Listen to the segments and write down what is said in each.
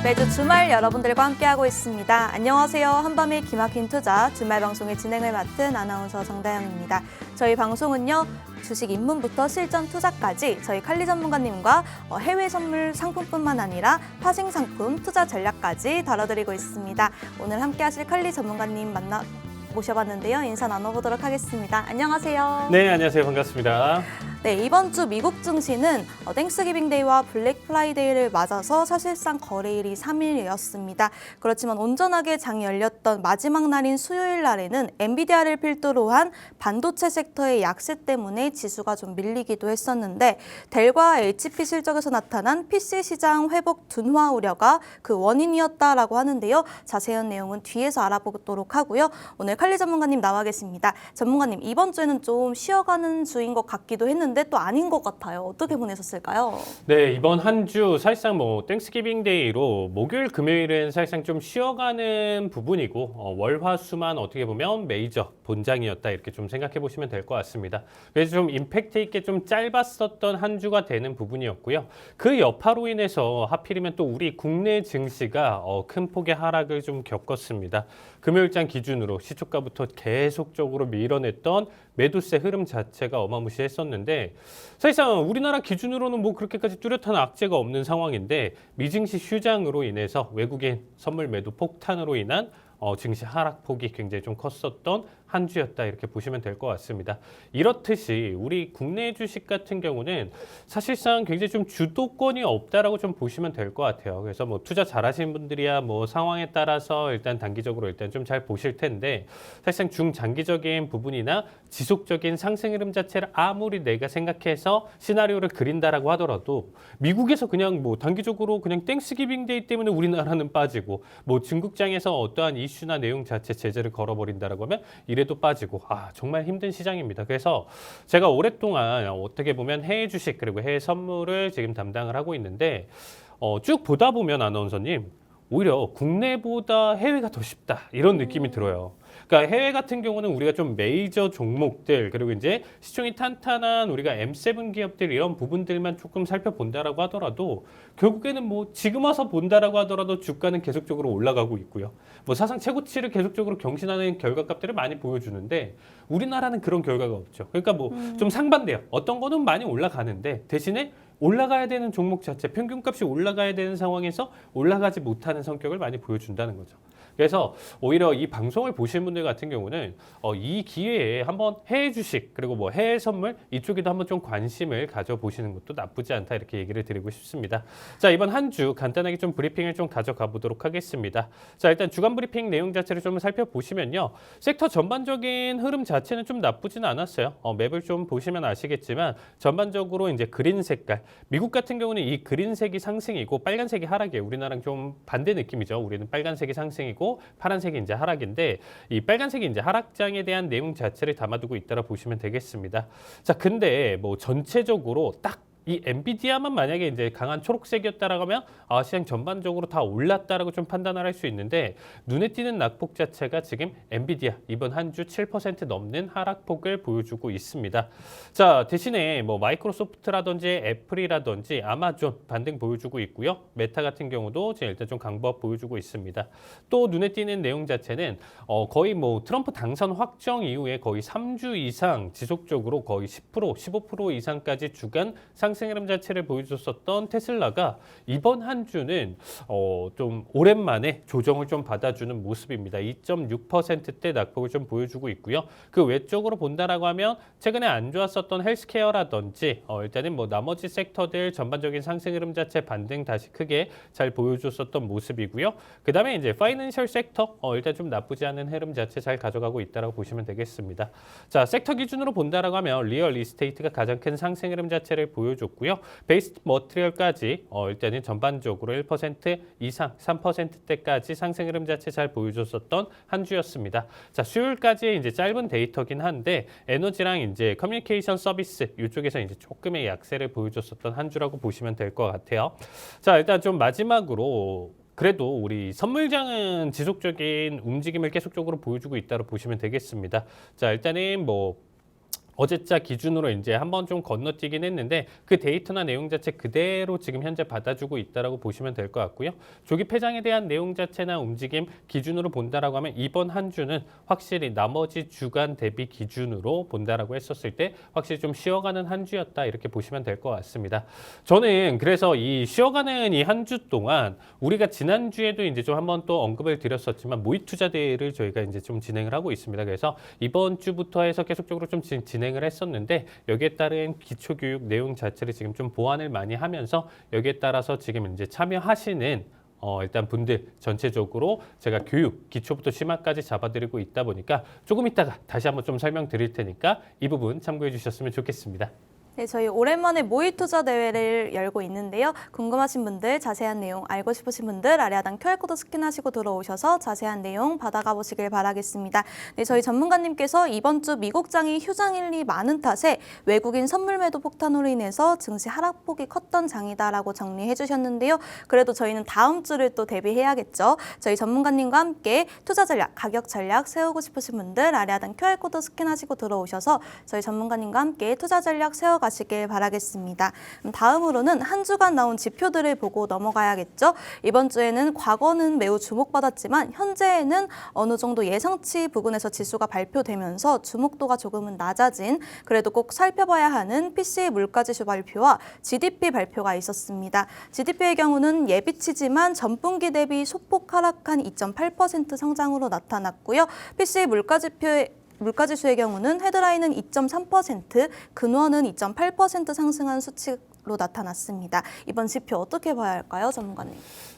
매주 주말 여러분들과 함께하고 있습니다. 안녕하세요. 한밤의 기막힌 투자 주말 방송의 진행을 맡은 아나운서 정다영입니다. 저희 방송은요. 주식 입문부터 실전 투자까지 저희 칼리 전문가님과 해외 선물 상품뿐만 아니라 파생 상품, 투자 전략까지 다뤄드리고 있습니다. 오늘 함께하실 칼리 전문가님 모셔봤는데요. 인사 나눠보도록 하겠습니다. 안녕하세요. 네, 안녕하세요. 반갑습니다. 네, 이번 주 미국 증시는 땡스기빙데이와 블랙 프라이데이를 맞아서 사실상 거래일이 3일이었습니다. 그렇지만 온전하게 장이 열렸던 마지막 날인 수요일 날에는 엔비디아를 필두로 한 반도체 섹터의 약세 때문에 지수가 좀 밀리기도 했었는데 델과 HP 실적에서 나타난 PC 시장 회복 둔화 우려가 그 원인이었다라고 하는데요. 자세한 내용은 뒤에서 알아보도록 하고요. 오늘 칼리 전문가님 나와 계십니다. 전문가님, 이번 주에는 좀 쉬어가는 주인 것 같기도 했는데 또 아닌 것 같아요. 어떻게 보내셨을까요? 네, 이번 한 주 사실상 땡스기빙 데이로 목요일, 금요일은 사실상 좀 쉬어가는 부분이고 월화수만 어떻게 보면 메이저 본장이었다 이렇게 좀 생각해 보시면 될 것 같습니다. 그래서 좀 임팩트 있게 좀 짧았었던 한 주가 되는 부분이었고요. 그 여파로 인해서 하필이면 또 우리 국내 증시가 큰 폭의 하락을 좀 겪었습니다. 금요일장 기준으로 시초가부터 계속적으로 밀어냈던 매도세 흐름 자체가 어마무시했었는데 사실상 우리나라 기준으로는 그렇게까지 뚜렷한 악재가 없는 상황인데 미증시 휴장으로 인해서 외국인 선물 매도 폭탄으로 인한 증시 하락폭이 굉장히 좀 컸었던 한 주였다 이렇게 보시면 될 것 같습니다. 이렇듯이 우리 국내 주식 같은 경우는 사실상 굉장히 좀 주도권이 없다라고 좀 보시면 될 것 같아요. 그래서 투자 잘하시는 분들이야 상황에 따라서 일단 단기적으로 일단 좀 잘 보실 텐데 사실상 중장기적인 부분이나 지속적인 상승 흐름 자체를 아무리 내가 생각해서 시나리오를 그린다라고 하더라도 미국에서 그냥 단기적으로 그냥 땡스기빙 데이 때문에 우리나라는 빠지고 중국장에서 어떠한 이슈나 내용 자체 제재를 걸어버린다라고 하면 이래도 빠지고 정말 힘든 시장입니다. 그래서 제가 오랫동안 어떻게 보면 해외 주식 그리고 해외 선물을 지금 담당을 하고 있는데 쭉 보다 보면 아나운서님 오히려 국내보다 해외가 더 쉽다 이런 느낌이 들어요. 그러니까 해외 같은 경우는 우리가 좀 메이저 종목들 그리고 이제 시총이 탄탄한 우리가 M7 기업들 이런 부분들만 조금 살펴본다라고 하더라도 결국에는 지금 와서 본다라고 하더라도 주가는 계속적으로 올라가고 있고요. 사상 최고치를 계속적으로 경신하는 결과값들을 많이 보여주는데 우리나라는 그런 결과가 없죠. 그러니까 좀 상반돼요. 어떤 거는 많이 올라가는데 대신에 올라가야 되는 종목 자체 평균값이 올라가야 되는 상황에서 올라가지 못하는 성격을 많이 보여준다는 거죠. 그래서 오히려 이 방송을 보시는 분들 같은 경우는 이 기회에 한번 해외 주식 그리고 해외 선물 이쪽에도 한번 좀 관심을 가져보시는 것도 나쁘지 않다 이렇게 얘기를 드리고 싶습니다. 자, 이번 한 주 간단하게 좀 브리핑을 좀 가져가 보도록 하겠습니다. 자, 일단 주간 브리핑 내용 자체를 좀 살펴보시면요. 섹터 전반적인 흐름 자체는 좀 나쁘지는 않았어요. 맵을 좀 보시면 아시겠지만 전반적으로 이제 그린 색깔 미국 같은 경우는 이 그린색이 상승이고 빨간색이 하락이에요. 우리나라랑 좀 반대 느낌이죠. 우리는 빨간색이 상승이고 파란색이 이제 하락인데 이 빨간색이 이제 하락장에 대한 내용 자체를 담아두고 있다라 보시면 되겠습니다. 자, 근데 전체적으로 딱 이 엔비디아만 만약에 이제 강한 초록색이었다라고 하면 시장 전반적으로 다 올랐다라고 좀 판단을 할 수 있는데 눈에 띄는 낙폭 자체가 지금 엔비디아 이번 한 주 7% 넘는 하락폭을 보여주고 있습니다. 자, 대신에 마이크로소프트라든지 애플이라든지 아마존 반등 보여주고 있고요. 메타 같은 경우도 지금 일단 좀 강보합 보여주고 있습니다. 또 눈에 띄는 내용 자체는 거의 트럼프 당선 확정 이후에 거의 3주 이상 지속적으로 거의 10%, 15% 이상까지 주간 상승 흐름 자체를 보여줬었던 테슬라가 이번 한 주는 좀 오랜만에 조정을 좀 받아주는 모습입니다. 2.6%대 낙폭을 좀 보여주고 있고요. 그 외적으로 본다라고 하면 최근에 안 좋았었던 헬스케어라든지 일단은 나머지 섹터들 전반적인 상승 흐름 자체 반등 다시 크게 잘 보여줬었던 모습이고요. 그 다음에 이제 파이낸셜 섹터 일단 좀 나쁘지 않은 흐름 자체 잘 가져가고 있다라고 보시면 되겠습니다. 자, 섹터 기준으로 본다라고 하면 리얼 이스테이트가 가장 큰 상승 흐름 자체를 보여줬고요. 베이스 머티리얼까지 일단은 전반적으로 1% 이상 3%대까지 상승 흐름 자체 잘 보여줬었던 한 주였습니다. 자, 수요일까지 이제 짧은 데이터긴 한데 에너지랑 이제 커뮤니케이션 서비스 이쪽에서 이제 조금의 약세를 보여줬었던 한 주라고 보시면 될 것 같아요. 자, 일단 좀 마지막으로 그래도 우리 선물장은 지속적인 움직임을 계속적으로 보여주고 있다고 보시면 되겠습니다. 자, 일단은 어제자 기준으로 이제 한번 좀 건너뛰긴 했는데 그 데이터나 내용 자체 그대로 지금 현재 받아주고 있다라고 보시면 될 것 같고요. 조기 폐장에 대한 내용 자체나 움직임 기준으로 본다라고 하면 이번 한 주는 확실히 나머지 주간 대비 기준으로 본다라고 했었을 때 확실히 좀 쉬어가는 한 주였다 이렇게 보시면 될 것 같습니다. 저는 그래서 이 쉬어가는 이 한 주 동안 우리가 지난주에도 이제 좀 한번 또 언급을 드렸었지만 모의 투자 대회를 저희가 이제 좀 진행을 하고 있습니다. 그래서 이번 주부터 해서 계속적으로 좀 진행을 했었는데 여기에 따른 기초교육 내용 자체를 지금 좀 보완을 많이 하면서 여기에 따라서 지금 이제 참여하시는 일단 분들 전체적으로 제가 교육 기초부터 심화까지 잡아드리고 있다 보니까 조금 이따가 다시 한번 좀 설명드릴 테니까 이 부분 참고해 주셨으면 좋겠습니다. 네, 저희 오랜만에 모의 투자 대회를 열고 있는데요. 궁금하신 분들, 자세한 내용 알고 싶으신 분들 아래 하단 QR코드 스캔하시고 들어오셔서 자세한 내용 받아가 보시길 바라겠습니다. 네, 저희 전문가님께서 이번 주 미국장이 휴장일이 많은 탓에 외국인 선물 매도 폭탄으로 인해서 증시 하락폭이 컸던 장이다라고 정리해 주셨는데요. 그래도 저희는 다음 주를 또 대비해야겠죠. 저희 전문가님과 함께 투자 전략, 가격 전략 세우고 싶으신 분들 아래 하단 QR코드 스캔하시고 들어오셔서 저희 전문가님과 함께 투자 전략 세워가시길 바라겠습니다. 다음으로는 한 주간 나온 지표들을 보고 넘어가야겠죠. 이번 주에는 과거는 매우 주목받았지만 현재에는 어느 정도 예상치 부근에서 지수가 발표되면서 주목도가 조금은 낮아진 그래도 꼭 살펴봐야 하는 PCE 물가지수 발표와 GDP 발표가 있었습니다. GDP의 경우는 예비치지만 전분기 대비 소폭 하락한 2.8% 성장으로 나타났고요. PCE 물가지수의 경우는 헤드라인은 2.3%, 근원은 2.8% 상승한 수치로 나타났습니다. 이번 지표 어떻게 봐야 할까요, 전문가님?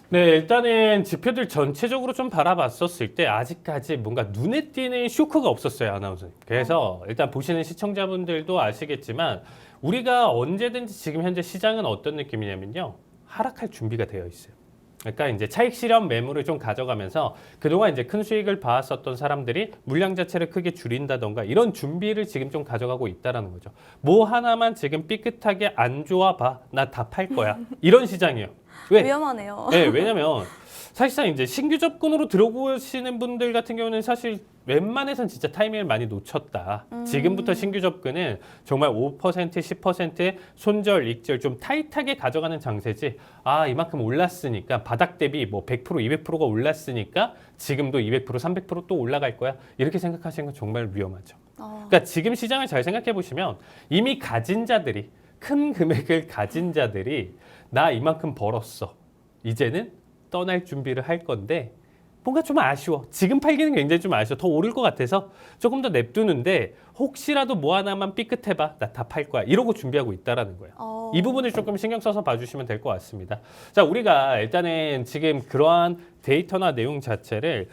네, 일단은 지표들 전체적으로 좀 바라봤었을 때 아직까지 뭔가 눈에 띄는 쇼크가 없었어요, 아나운서님. 그래서 일단 보시는 시청자분들도 아시겠지만 우리가 언제든지 지금 현재 시장은 어떤 느낌이냐면요. 하락할 준비가 되어 있어요. 그러니까 이제 차익 실현 매물을 좀 가져가면서 그동안 이제 큰 수익을 봐왔었던 사람들이 물량 자체를 크게 줄인다던가 이런 준비를 지금 좀 가져가고 있다라는 거죠. 뭐 하나만 지금 삐끗하게 안 좋아 봐. 나 다 팔 거야. 이런 시장이에요. 왜? 위험하네요. 네, 왜냐면 사실상 이제 신규 접근으로 들어오시는 분들 같은 경우는 사실 웬만해선 진짜 타이밍을 많이 놓쳤다. 지금부터 신규 접근은 정말 5%, 10% 손절, 익절 좀 타이트하게 가져가는 장세지. 아, 이만큼 올랐으니까 바닥 대비 뭐 100%, 200%가 올랐으니까 지금도 200%, 300%또 올라갈 거야. 이렇게 생각하시는 건 정말 위험하죠. 그러니까 지금 시장을 잘 생각해 보시면 이미 가진 자들이 큰 금액을 가진 자들이 나 이만큼 벌었어. 이제는 떠날 준비를 할 건데 뭔가 좀 아쉬워. 지금 팔기는 굉장히 좀 아쉬워. 더 오를 것 같아서 조금 더 냅두는데 혹시라도 뭐 하나만 삐끗해봐. 나 다 팔 거야. 이러고 준비하고 있다라는 거예요. 이 부분을 조금 신경 써서 봐주시면 될 것 같습니다. 자, 우리가 일단은 지금 그러한 데이터나 내용 자체를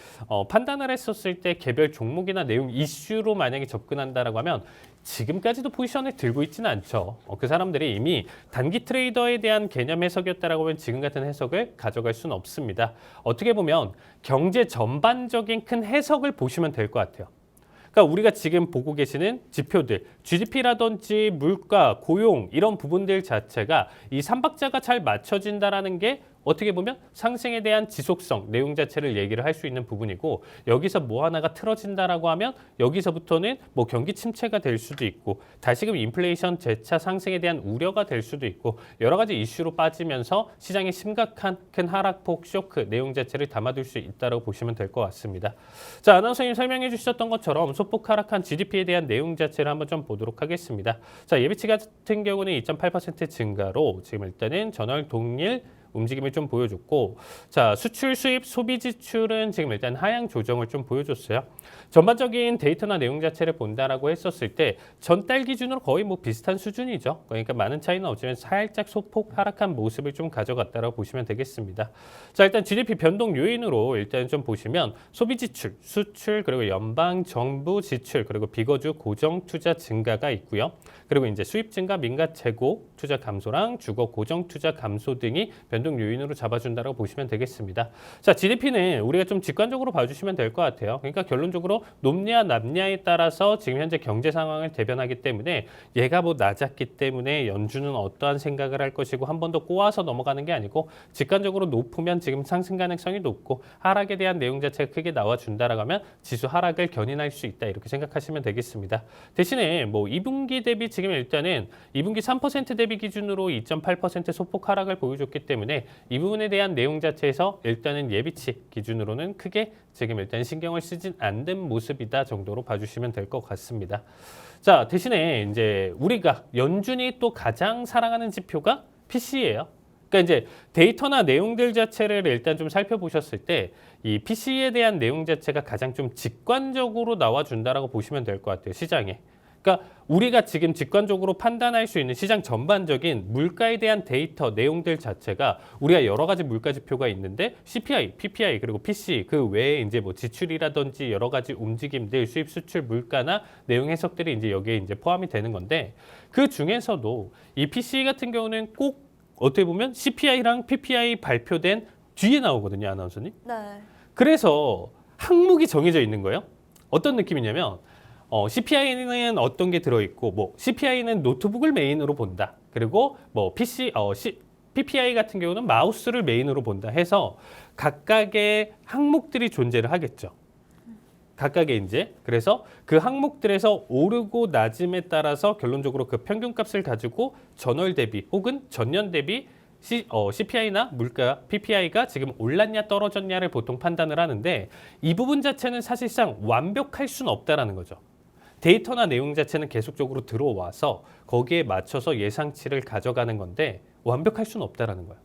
판단을 했었을 때 개별 종목이나 내용 이슈로 만약에 접근한다라고 하면 지금까지도 포지션을 들고 있지는 않죠. 그 사람들이 이미 단기 트레이더에 대한 개념 해석이었다라고 하면 지금 같은 해석을 가져갈 수는 없습니다. 어떻게 보면 경제 전반적인 큰 해석을 보시면 될 것 같아요. 그러니까 우리가 지금 보고 계시는 지표들, GDP라든지 물가, 고용 이런 부분들 자체가 이 삼박자가 잘 맞춰진다라는 게 어떻게 보면 상승에 대한 지속성, 내용 자체를 얘기를 할 수 있는 부분이고 여기서 뭐 하나가 틀어진다라고 하면 여기서부터는 뭐 경기 침체가 될 수도 있고 다시금 인플레이션 재차 상승에 대한 우려가 될 수도 있고 여러 가지 이슈로 빠지면서 시장에 심각한 큰 하락폭 쇼크 내용 자체를 담아둘 수 있다고 보시면 될 것 같습니다. 자, 아나운서님 설명해 주셨던 것처럼 소폭 하락한 GDP에 대한 내용 자체를 한번 좀 보도록 하겠습니다. 자, 예비치 같은 경우는 2.8% 증가로 지금 일단은 전월 동일 움직임을 좀 보여줬고 자 수출, 수입, 소비 지출은 지금 일단 하향 조정을 좀 보여줬어요. 전반적인 데이터나 내용 자체를 본다라고 했었을 때 전달 기준으로 거의 뭐 비슷한 수준이죠. 그러니까 많은 차이는 없지만 살짝 소폭 하락한 모습을 좀 가져갔다라고 보시면 되겠습니다. 자 일단 GDP 변동 요인으로 일단 좀 보시면 소비 지출, 수출 그리고 연방 정부 지출 그리고 비거주 고정 투자 증가가 있고요. 그리고 이제 수입 증가, 민간 재고 투자 감소랑 주거 고정 투자 감소 등이 변동 변동 요인으로 잡아준다고 보시면 되겠습니다. 자, GDP는 우리가 좀 직관적으로 봐주시면 될 것 같아요. 그러니까 결론적으로 높냐 낮냐에 따라서 지금 현재 경제 상황을 대변하기 때문에 얘가 뭐 낮았기 때문에 연준은 어떠한 생각을 할 것이고 한 번 더 꼬아서 넘어가는 게 아니고 직관적으로 높으면 지금 상승 가능성이 높고 하락에 대한 내용 자체가 크게 나와준다라고 하면 지수 하락을 견인할 수 있다 이렇게 생각하시면 되겠습니다. 대신에 뭐 2분기 대비 지금 일단은 2분기 3% 대비 기준으로 2.8% 소폭 하락을 보여줬기 때문에 이 부분에 대한 내용 자체에서 일단은 예비치 기준으로는 크게 지금 일단 신경을 쓰진 않는 모습이다 정도로 봐주시면 될 것 같습니다. 자, 대신에 이제 우리가 연준이 또 가장 사랑하는 지표가 PC예요. 그러니까 이제 데이터나 내용들 자체를 일단 좀 살펴보셨을 때 이 PC에 대한 내용 자체가 가장 좀 직관적으로 나와준다라고 보시면 될 것 같아요. 시장에. 그러니까 우리가 지금 직관적으로 판단할 수 있는 시장 전반적인 물가에 대한 데이터 내용들 자체가 우리가 여러 가지 물가 지표가 있는데 CPI, PPI 그리고 PC 그 외에 이제 뭐 지출이라든지 여러 가지 움직임들 수입 수출 물가나 내용 해석들이 이제 여기에 이제 포함이 되는 건데 그 중에서도 이 PC 같은 경우는 꼭 어떻게 보면 CPI랑 PPI 발표된 뒤에 나오거든요, 아나운서님. 네. 그래서 항목이 정해져 있는 거예요. 어떤 느낌이냐면 CPI는 어떤 게 들어있고, 뭐 CPI는 노트북을 메인으로 본다. 그리고 뭐 PPI 같은 경우는 마우스를 메인으로 본다 해서 각각의 항목들이 존재를 하겠죠. 각각의 이제 그래서 그 항목들에서 오르고 낮음에 따라서 결론적으로 그 평균값을 가지고 전월 대비 혹은 전년 대비 CPI나 물가 PPI가 지금 올랐냐 떨어졌냐를 보통 판단을 하는데 이 부분 자체는 사실상 완벽할 수는 없다라는 거죠. 데이터나 내용 자체는 계속적으로 들어와서 거기에 맞춰서 예상치를 가져가는 건데 완벽할 수는 없다라는 거예요.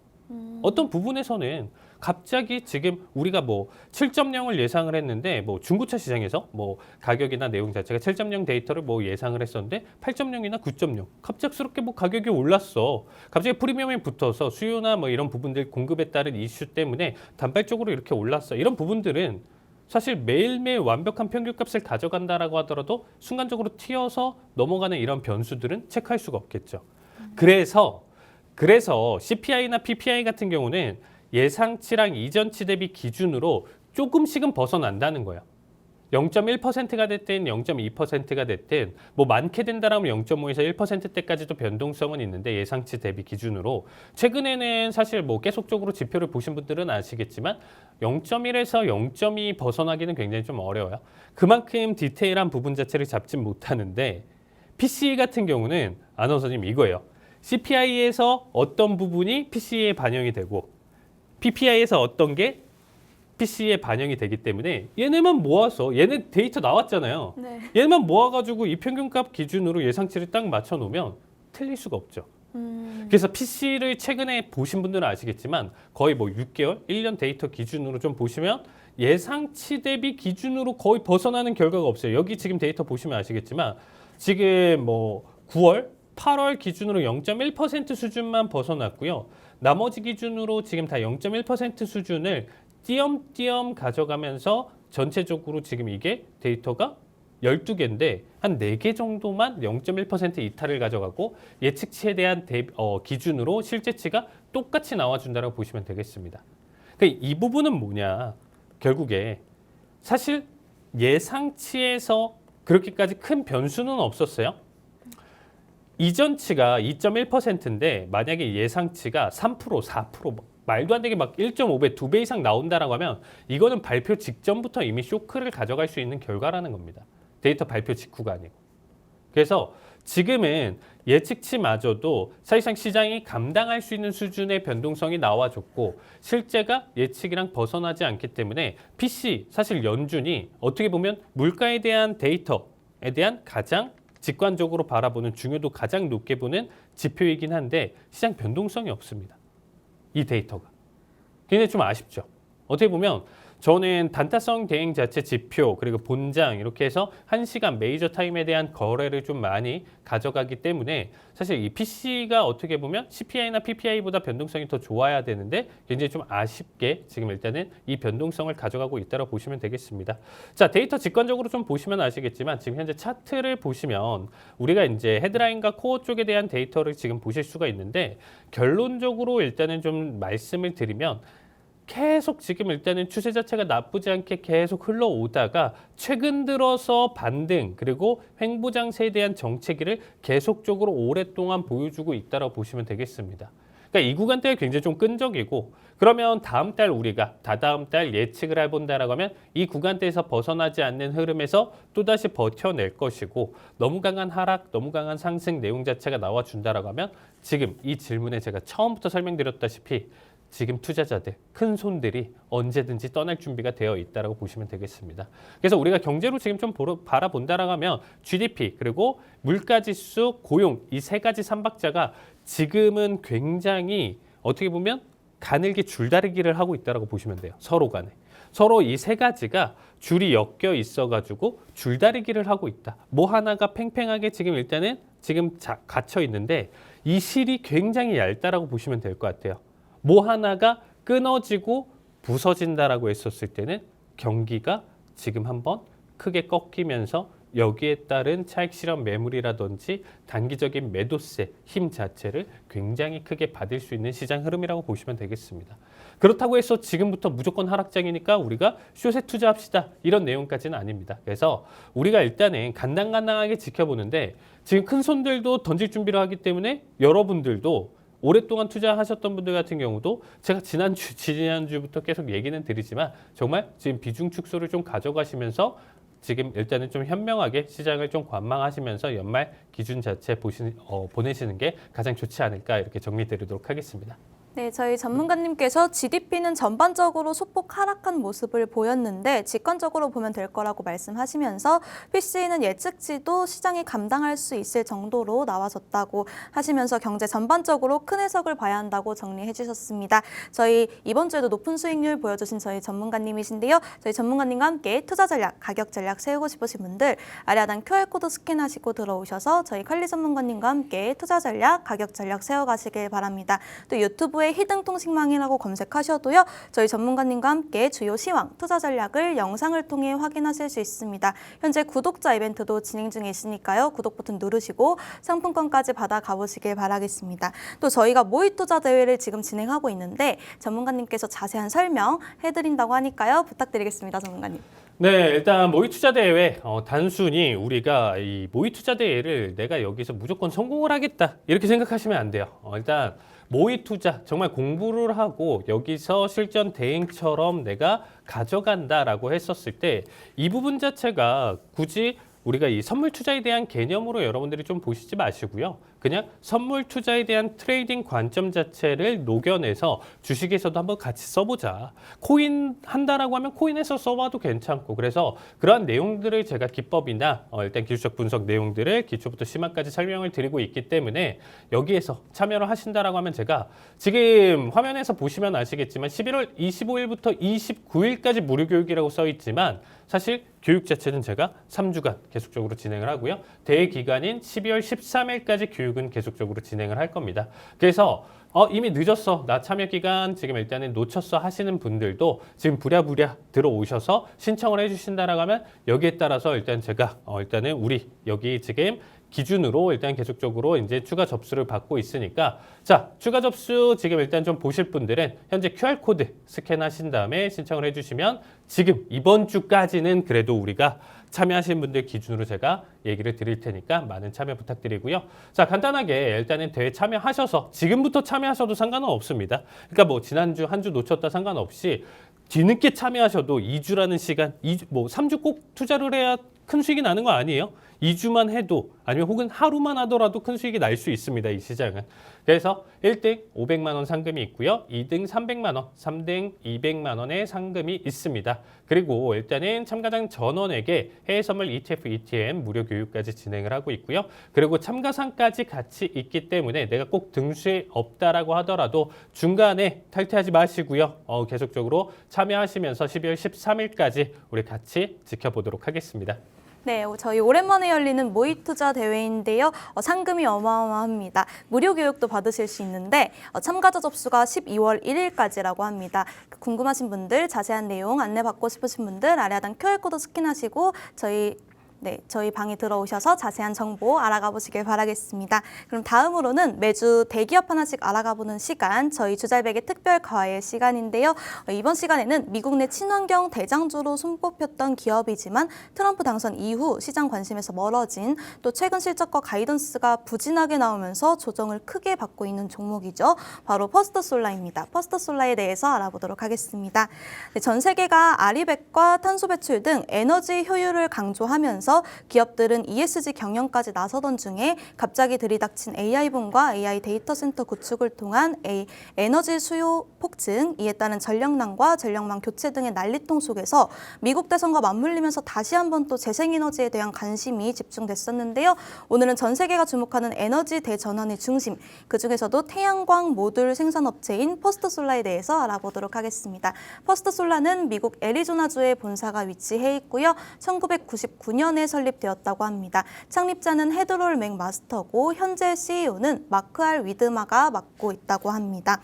어떤 부분에서는 갑자기 지금 우리가 뭐 7.0을 예상을 했는데 뭐 중고차 시장에서 뭐 가격이나 내용 자체가 7.0 데이터를 뭐 예상을 했었는데 8.0이나 9.0 갑작스럽게 뭐 가격이 올랐어. 갑자기 프리미엄이 붙어서 수요나 뭐 이런 부분들 공급에 따른 이슈 때문에 단발적으로 이렇게 올랐어. 이런 부분들은 사실 매일매일 완벽한 평균값을 가져간다라고 하더라도 순간적으로 튀어서 넘어가는 이런 변수들은 체크할 수가 없겠죠. 그래서 CPI나 PPI 같은 경우는 예상치랑 이전치 대비 기준으로 조금씩은 벗어난다는 거예요. 0.1%가 됐든 0.2%가 됐든 뭐 많게 된다라면 0.5에서 1%대까지도 변동성은 있는데 예상치 대비 기준으로 최근에는 사실 뭐 계속적으로 지표를 보신 분들은 아시겠지만 0.1에서 0.2 벗어나기는 굉장히 좀 어려워요. 그만큼 디테일한 부분 자체를 잡진 못하는데 PC 같은 경우는 아나운서님 이거예요. CPI에서 어떤 부분이 PC에 반영이 되고 PPI에서 어떤 게 PC에 반영이 되기 때문에 얘네만 모아서 얘네 데이터 나왔잖아요. 네. 얘네만 모아가지고 이 평균값 기준으로 예상치를 딱 맞춰놓으면 틀릴 수가 없죠. 그래서 PC를 최근에 보신 분들은 아시겠지만 거의 뭐 6개월, 1년 데이터 기준으로 좀 보시면 예상치 대비 기준으로 거의 벗어나는 결과가 없어요. 여기 지금 데이터 보시면 아시겠지만 지금 뭐 9월, 8월 기준으로 0.1% 수준만 벗어났고요. 나머지 기준으로 지금 다 0.1% 수준을 띄엄띄엄 가져가면서 전체적으로 지금 이게 데이터가 12개인데 한 4개 정도만 0.1% 이탈을 가져가고 예측치에 대한 기준으로 실제치가 똑같이 나와준다고 보시면 되겠습니다. 그러니까 이 부분은 뭐냐? 결국에 사실 예상치에서 그렇게까지 큰 변수는 없었어요. 이전치가 2.1%인데 만약에 예상치가 3%, 4% 말도 안 되게 막 1.5배, 2배 이상 나온다라고 하면 이거는 발표 직전부터 이미 쇼크를 가져갈 수 있는 결과라는 겁니다. 데이터 발표 직후가 아니고. 그래서 지금은 예측치마저도 사실상 시장이 감당할 수 있는 수준의 변동성이 나와줬고 실제가 예측이랑 벗어나지 않기 때문에 PC, 사실 연준이 어떻게 보면 물가에 대한 데이터에 대한 가장 직관적으로 바라보는 중요도 가장 높게 보는 지표이긴 한데 시장 변동성이 없습니다. 이 데이터가. 굉장히 좀 아쉽죠. 어떻게 보면 저는 단타성 대행 자체 지표 그리고 본장 이렇게 해서 1시간 메이저 타임에 대한 거래를 좀 많이 가져가기 때문에 사실 이 PC가 어떻게 보면 CPI나 PPI보다 변동성이 더 좋아야 되는데 굉장히 좀 아쉽게 지금 일단은 이 변동성을 가져가고 있다고 보시면 되겠습니다. 자, 데이터 직관적으로 좀 보시면 아시겠지만 지금 현재 차트를 보시면 우리가 이제 헤드라인과 코어 쪽에 대한 데이터를 지금 보실 수가 있는데 결론적으로 일단은 좀 말씀을 드리면 계속 지금 일단은 추세 자체가 나쁘지 않게 계속 흘러오다가 최근 들어서 반등 그리고 횡보장세에 대한 정체기를 계속적으로 오랫동안 보여주고 있다고 보시면 되겠습니다. 그러니까 이 구간대가 굉장히 좀 끈적이고 그러면 다음 달 우리가 다다음 달 예측을 해본다라고 하면 이 구간대에서 벗어나지 않는 흐름에서 또다시 버텨낼 것이고 너무 강한 하락, 너무 강한 상승 내용 자체가 나와준다라고 하면 지금 이 질문에 제가 처음부터 설명드렸다시피 지금 투자자들, 큰 손들이 언제든지 떠날 준비가 되어 있다고 보시면 되겠습니다. 그래서 우리가 경제로 지금 좀 바라본다라고 하면 GDP 그리고 물가지수, 고용 이 세 가지 삼박자가 지금은 굉장히 어떻게 보면 가늘게 줄다리기를 하고 있다고 보시면 돼요. 서로 간에. 서로 이 세 가지가 줄이 엮여 있어가지고 줄다리기를 하고 있다. 뭐 하나가 팽팽하게 지금 일단은 지금 갇혀 있는데 이 실이 굉장히 얇다라고 보시면 될 것 같아요. 뭐 하나가 끊어지고 부서진다라고 했었을 때는 경기가 지금 한번 크게 꺾이면서 여기에 따른 차익 실현 매물이라든지 단기적인 매도세 힘 자체를 굉장히 크게 받을 수 있는 시장 흐름이라고 보시면 되겠습니다. 그렇다고 해서 지금부터 무조건 하락장이니까 우리가 숏에 투자합시다 이런 내용까지는 아닙니다. 그래서 우리가 일단은 간당간당하게 지켜보는데 지금 큰 손들도 던질 준비를 하기 때문에 여러분들도 오랫동안 투자하셨던 분들 같은 경우도 제가 지난주부터 계속 얘기는 드리지만 정말 지금 비중 축소를 좀 가져가시면서 지금 일단은 좀 현명하게 시장을 좀 관망하시면서 연말 기준 자체 보내시는 게 가장 좋지 않을까 이렇게 정리드리도록 하겠습니다. 네, 저희 전문가님께서 GDP는 전반적으로 소폭 하락한 모습을 보였는데 직관적으로 보면 될 거라고 말씀하시면서 PC는 예측치도 시장이 감당할 수 있을 정도로 나와졌다고 하시면서 경제 전반적으로 큰 해석을 봐야 한다고 정리해 주셨습니다. 저희 이번 주에도 높은 수익률 보여주신 저희 전문가님이신데요. 저희 전문가님과 함께 투자 전략, 가격 전략 세우고 싶으신 분들 아래 하단 QR코드 스캔하시고 들어오셔서 저희 칼리 전문가님과 함께 투자 전략, 가격 전략 세워가시길 바랍니다. 또 유튜브에 히든통신망이라고 검색하셔도요. 저희 전문가님과 함께 주요 시황, 투자 전략을 영상을 통해 확인하실 수 있습니다. 현재 구독자 이벤트도 진행 중에 있으니까요. 구독 버튼 누르시고 상품권까지 받아 가보시길 바라겠습니다. 또 저희가 모의 투자 대회를 지금 진행하고 있는데 전문가님께서 자세한 설명 해드린다고 하니까요. 부탁드리겠습니다. 전문가님. 네, 일단 모의 투자 대회 단순히 우리가 이 모의 투자 대회를 내가 여기서 무조건 성공을 하겠다 이렇게 생각하시면 안 돼요. 일단 모의 투자 정말 공부를 하고 여기서 실전 대행처럼 내가 가져간다라고 했었을 때 이 부분 자체가 굳이 우리가 이 선물 투자에 대한 개념으로 여러분들이 좀 보시지 마시고요. 그냥 선물 투자에 대한 트레이딩 관점 자체를 녹여내서 주식에서도 한번 같이 써보자. 코인 한다라고 하면 코인에서 써봐도 괜찮고 그래서 그러한 내용들을 제가 기법이나 일단 기술적 분석 내용들을 기초부터 심화까지 설명을 드리고 있기 때문에 여기에서 참여를 하신다라고 하면 제가 지금 화면에서 보시면 아시겠지만 11월 25일부터 29일까지 무료 교육이라고 써 있지만 사실 교육 자체는 제가 3주간 계속적으로 진행을 하고요. 대회 기간인 12월 13일까지 교육은 계속적으로 진행을 할 겁니다. 그래서 이미 늦었어. 나 참여 기간 지금 일단은 놓쳤어 하시는 분들도 지금 부랴부랴 들어오셔서 신청을 해주신다라고 하면 여기에 따라서 일단 제가 일단은 우리 여기 지금 기준으로 일단 계속적으로 이제 추가 접수를 받고 있으니까 자, 추가 접수 지금 일단 좀 보실 분들은 현재 QR코드 스캔하신 다음에 신청을 해주시면 지금 이번 주까지는 그래도 우리가 참여하신 분들 기준으로 제가 얘기를 드릴 테니까 많은 참여 부탁드리고요. 자, 간단하게 일단은 대회 참여하셔서 지금부터 참여하셔도 상관은 없습니다. 그러니까 뭐 지난주 한 주 놓쳤다 상관없이 뒤늦게 참여하셔도 2주라는 시간, 3주 꼭 투자를 해야 큰 수익이 나는 거 아니에요? 2주만 해도 아니면 혹은 하루만 하더라도 큰 수익이 날 수 있습니다. 이 시장은. 그래서 1등 500만 원 상금이 있고요. 2등 300만 원, 3등 200만 원의 상금이 있습니다. 그리고 일단은 참가장 전원에게 해외 선물 ETF, ETN 무료 교육까지 진행을 하고 있고요. 그리고 참가상까지 같이 있기 때문에 내가 꼭 등수에 없다라고 하더라도 중간에 탈퇴하지 마시고요. 계속적으로 참여하시면서 12월 13일까지 우리 같이 지켜보도록 하겠습니다. 네, 저희 오랜만에 열리는 모의투자 대회인데요. 상금이 어마어마합니다. 무료 교육도 받으실 수 있는데 참가자 접수가 12월 1일까지라고 합니다. 궁금하신 분들, 자세한 내용 안내받고 싶으신 분들 아래 하단 QR코드 스캔하시고 저희 방에 들어오셔서 자세한 정보 알아가 보시길 바라겠습니다. 그럼 다음으로는 매주 대기업 하나씩 알아가 보는 시간, 저희 주잘백의 특별 과외 시간인데요. 이번 시간에는 미국 내 친환경 대장주로 손꼽혔던 기업이지만 트럼프 당선 이후 시장 관심에서 멀어진, 또 최근 실적과 가이던스가 부진하게 나오면서 조정을 크게 받고 있는 종목이죠. 바로 퍼스트솔라입니다. 퍼스트솔라에 대해서 알아보도록 하겠습니다. 전 세계가 아리백과 탄소 배출 등 에너지 효율을 강조하면서 기업들은 ESG 경영까지 나서던 중에 갑자기 들이닥친 AI붐과 AI 데이터 센터 구축을 통한 에너지 수요 폭증, 이에 따른 전력난과 전력망 교체 등의 난리통 속에서 미국 대선과 맞물리면서 다시 한번 또 재생에너지에 대한 관심이 집중됐었는데요. 오늘은 전 세계가 주목하는 에너지 대전환의 중심, 그중에서도 태양광 모듈 생산업체인 퍼스트솔라에 대해서 알아보도록 하겠습니다. 퍼스트솔라는 미국 애리조나주에 본사가 위치해 있고요. 1999년에 설립되었다고 합니다. 창립자는 헤드롤 맥마스터고 현재 CEO는 마크 알 위드마가 맡고 있다고 합니다.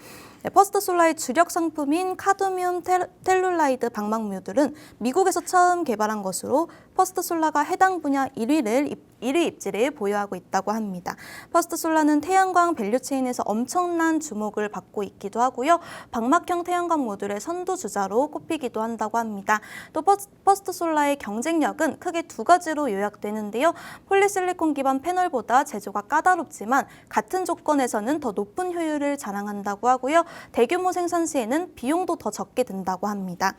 퍼스트솔라의 주력 상품인 카드뮴 텔룰라이드 방막모듈은 미국에서 처음 개발한 것으로 퍼스트솔라가 해당 분야 1위 입지를 보유하고 있다고 합니다. 퍼스트솔라는 태양광 밸류체인에서 엄청난 주목을 받고 있기도 하고요. 방막형 태양광 모듈의 선두주자로 꼽히기도 한다고 합니다. 또 퍼스트솔라의 경쟁력은 크게 두 가지로 요약되는데요. 폴리실리콘 기반 패널보다 제조가 까다롭지만 같은 조건에서는 더 높은 효율을 자랑한다고 하고요. 대규모 생산 시에는 비용도 더 적게 든다고 합니다.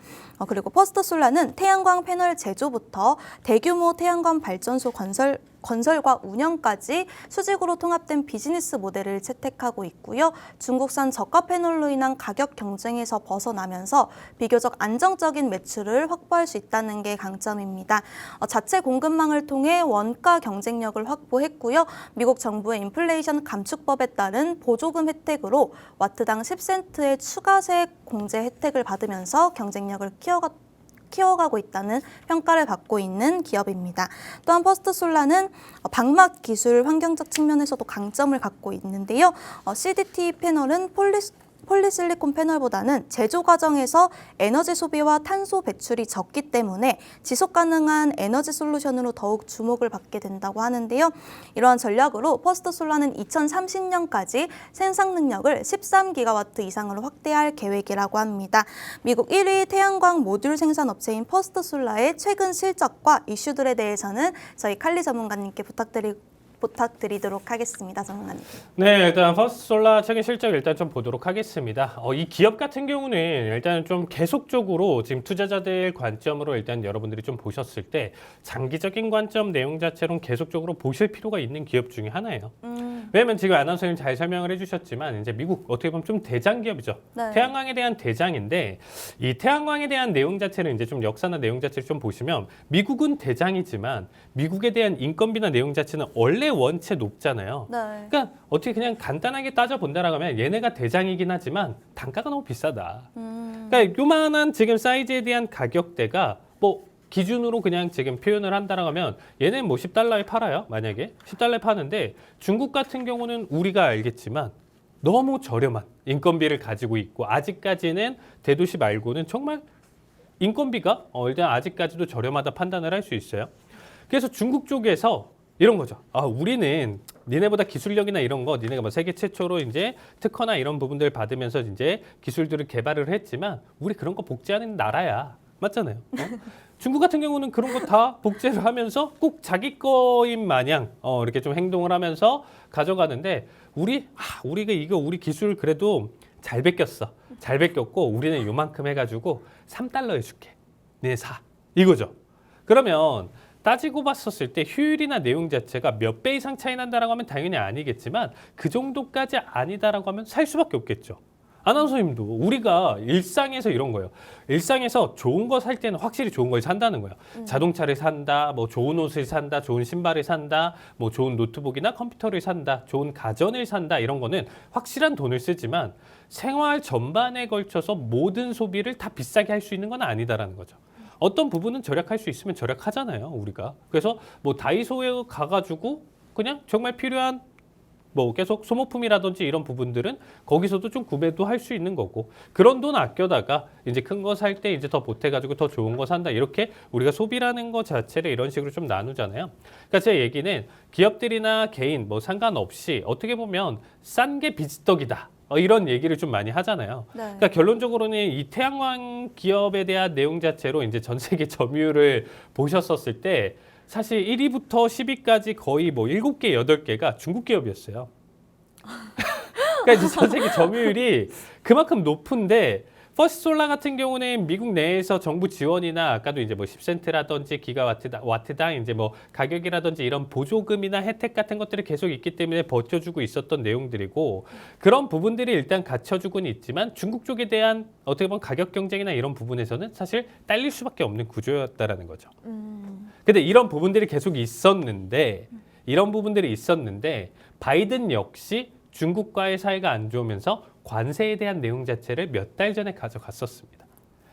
그리고 퍼스트솔라는 태양광 패널 제조부터 대규모 태양광 발전소 건설과 운영까지 수직으로 통합된 비즈니스 모델을 채택하고 있고요. 중국산 저가 패널로 인한 가격 경쟁에서 벗어나면서 비교적 안정적인 매출을 확보할 수 있다는 게 강점입니다. 자체 공급망을 통해 원가 경쟁력을 확보했고요. 미국 정부의 인플레이션 감축법에 따른 보조금 혜택으로 와트당 10센트의 추가세 공제 혜택을 받으면서 경쟁력을 키워가고 있다는 평가를 받고 있는 기업입니다. 또한 퍼스트솔라는 방막 기술 환경적 측면에서도 강점을 갖고 있는데요. CDT 패널은 폴리실리콘 패널보다는 제조 과정에서 에너지 소비와 탄소 배출이 적기 때문에 지속 가능한 에너지 솔루션으로 더욱 주목을 받게 된다고 하는데요. 이러한 전략으로 퍼스트솔라는 2030년까지 생산 능력을 13기가와트 이상으로 확대할 계획이라고 합니다. 미국 1위 태양광 모듈 생산 업체인 퍼스트솔라의 최근 실적과 이슈들에 대해서는 저희 칼리 전문가님께 부탁드리도록 하겠습니다. 전문가님. 네, 일단 퍼스트솔라 최근 실적 일단 좀 보도록 하겠습니다. 이 기업 같은 경우는 일단 좀 계속적으로 지금 투자자들 관점으로 일단 여러분들이 좀 보셨을 때 장기적인 관점 내용 자체로는 계속적으로 보실 필요가 있는 기업 중에 하나예요. 왜냐면 지금 아나운서님 잘 설명을 해주셨지만 이제 미국 어떻게 보면 좀 대장 기업이죠. 네. 태양광에 대한 대장인데 이 태양광에 대한 내용 자체를 이제 좀 역사나 내용 자체를 좀 보시면 미국은 대장이지만 미국에 대한 인건비나 내용 자체는 원래 원체 높잖아요. 네. 그러니까 어떻게 그냥 간단하게 따져 본다라고 하면 얘네가 대장이긴 하지만 단가가 너무 비싸다. 그러니까 요만한 지금 사이즈에 대한 가격대가 뭐 기준으로 그냥 지금 표현을 한다라고 하면 얘는 뭐 10달러에 팔아요. 만약에 10달러에 파는데 중국 같은 경우는 우리가 알겠지만 너무 저렴한 인건비를 가지고 있고 아직까지는 대도시 말고는 정말 인건비가 일단 아직까지도 저렴하다 판단을 할 수 있어요. 그래서 중국 쪽에서 이런 거죠. 우리는 니네보다 기술력이나 이런 거, 니네가 뭐 세계 최초로 이제 특허나 이런 부분들 받으면서 이제 기술들을 개발을 했지만 우리 그런 거 복제하는 나라야. 맞잖아요. 중국 같은 경우는 그런 거 다 복제를 하면서 꼭 자기 거인 마냥 이렇게 좀 행동을 하면서 가져가는데 우리가 이거 우리 기술 그래도 잘 베꼈어. 잘 베꼈고 우리는 요만큼 해가지고 3달러 해줄게. 니네 사. 이거죠. 그러면 따지고 봤었을 때 효율이나 내용 자체가 몇 배 이상 차이 난다라고 하면 당연히 아니겠지만 그 정도까지 아니다라고 하면 살 수밖에 없겠죠. 아나운서님도 우리가 일상에서 이런 거예요. 일상에서 좋은 거 살 때는 확실히 좋은 걸 산다는 거예요. 자동차를 산다, 뭐 좋은 옷을 산다, 좋은 신발을 산다, 뭐 좋은 노트북이나 컴퓨터를 산다, 좋은 가전을 산다 이런 거는 확실한 돈을 쓰지만 생활 전반에 걸쳐서 모든 소비를 다 비싸게 할 수 있는 건 아니다라는 거죠. 어떤 부분은 절약할 수 있으면 절약하잖아요, 우리가. 그래서 뭐 다이소에 가가지고 그냥 정말 필요한 뭐 계속 소모품이라든지 이런 부분들은 거기서도 좀 구매도 할 수 있는 거고 그런 돈 아껴다가 이제 큰 거 살 때 이제 더 보태가지고 더 좋은 거 산다 이렇게 우리가 소비라는 거 자체를 이런 식으로 좀 나누잖아요. 그러니까 제 얘기는 기업들이나 개인 뭐 상관없이 어떻게 보면 싼 게 비지떡이다. 이런 얘기를 좀 많이 하잖아요. 네. 그러니까 결론적으로는 이 태양광 기업에 대한 내용 자체로 이제 전 세계 점유율을 보셨었을 때 사실 1위부터 10위까지 거의 뭐 7개, 8개가 중국 기업이었어요. 그러니까 이제 전 세계 점유율이 그만큼 높은데 퍼스트솔라 같은 경우는 미국 내에서 정부 지원이나 아까도 이제 뭐 10센트라든지 기가와트당 이제 뭐 가격이라든지 이런 보조금이나 혜택 같은 것들이 계속 있기 때문에 버텨주고 있었던 내용들이고 그런 부분들이 일단 갖춰주고는 있지만 중국 쪽에 대한 어떻게 보면 가격 경쟁이나 이런 부분에서는 사실 딸릴 수밖에 없는 구조였다라는 거죠. 근데 이런 부분들이 계속 있었는데 바이든 역시 중국과의 사이가 안 좋으면서 관세에 대한 내용 자체를 몇 달 전에 가져갔었습니다.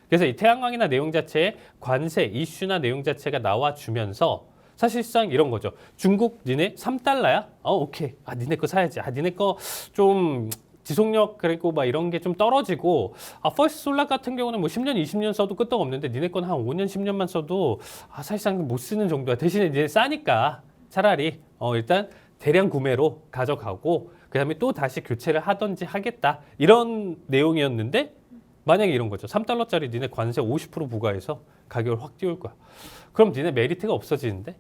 그래서 이 태양광이나 내용 자체에 관세 이슈나 내용 자체가 나와주면서 사실상 이런 거죠. 중국 니네 3달러야? 오케이. 니네 거 사야지. 니네 거 좀 지속력 그리고 막 이런 게 좀 떨어지고 퍼스트솔라 같은 경우는 뭐 10년, 20년 써도 끄떡없는데 니네 건 한 5년, 10년만 써도 사실상 못 쓰는 정도야. 대신에 이제 싸니까 차라리 일단 대량 구매로 가져가고 그다음에 또 다시 교체를 하든지 하겠다. 이런 내용이었는데 만약에 이런 거죠. 3달러짜리 니네 관세 50% 부과해서 가격을 확 띄울 거야. 그럼 니네 메리트가 없어지는데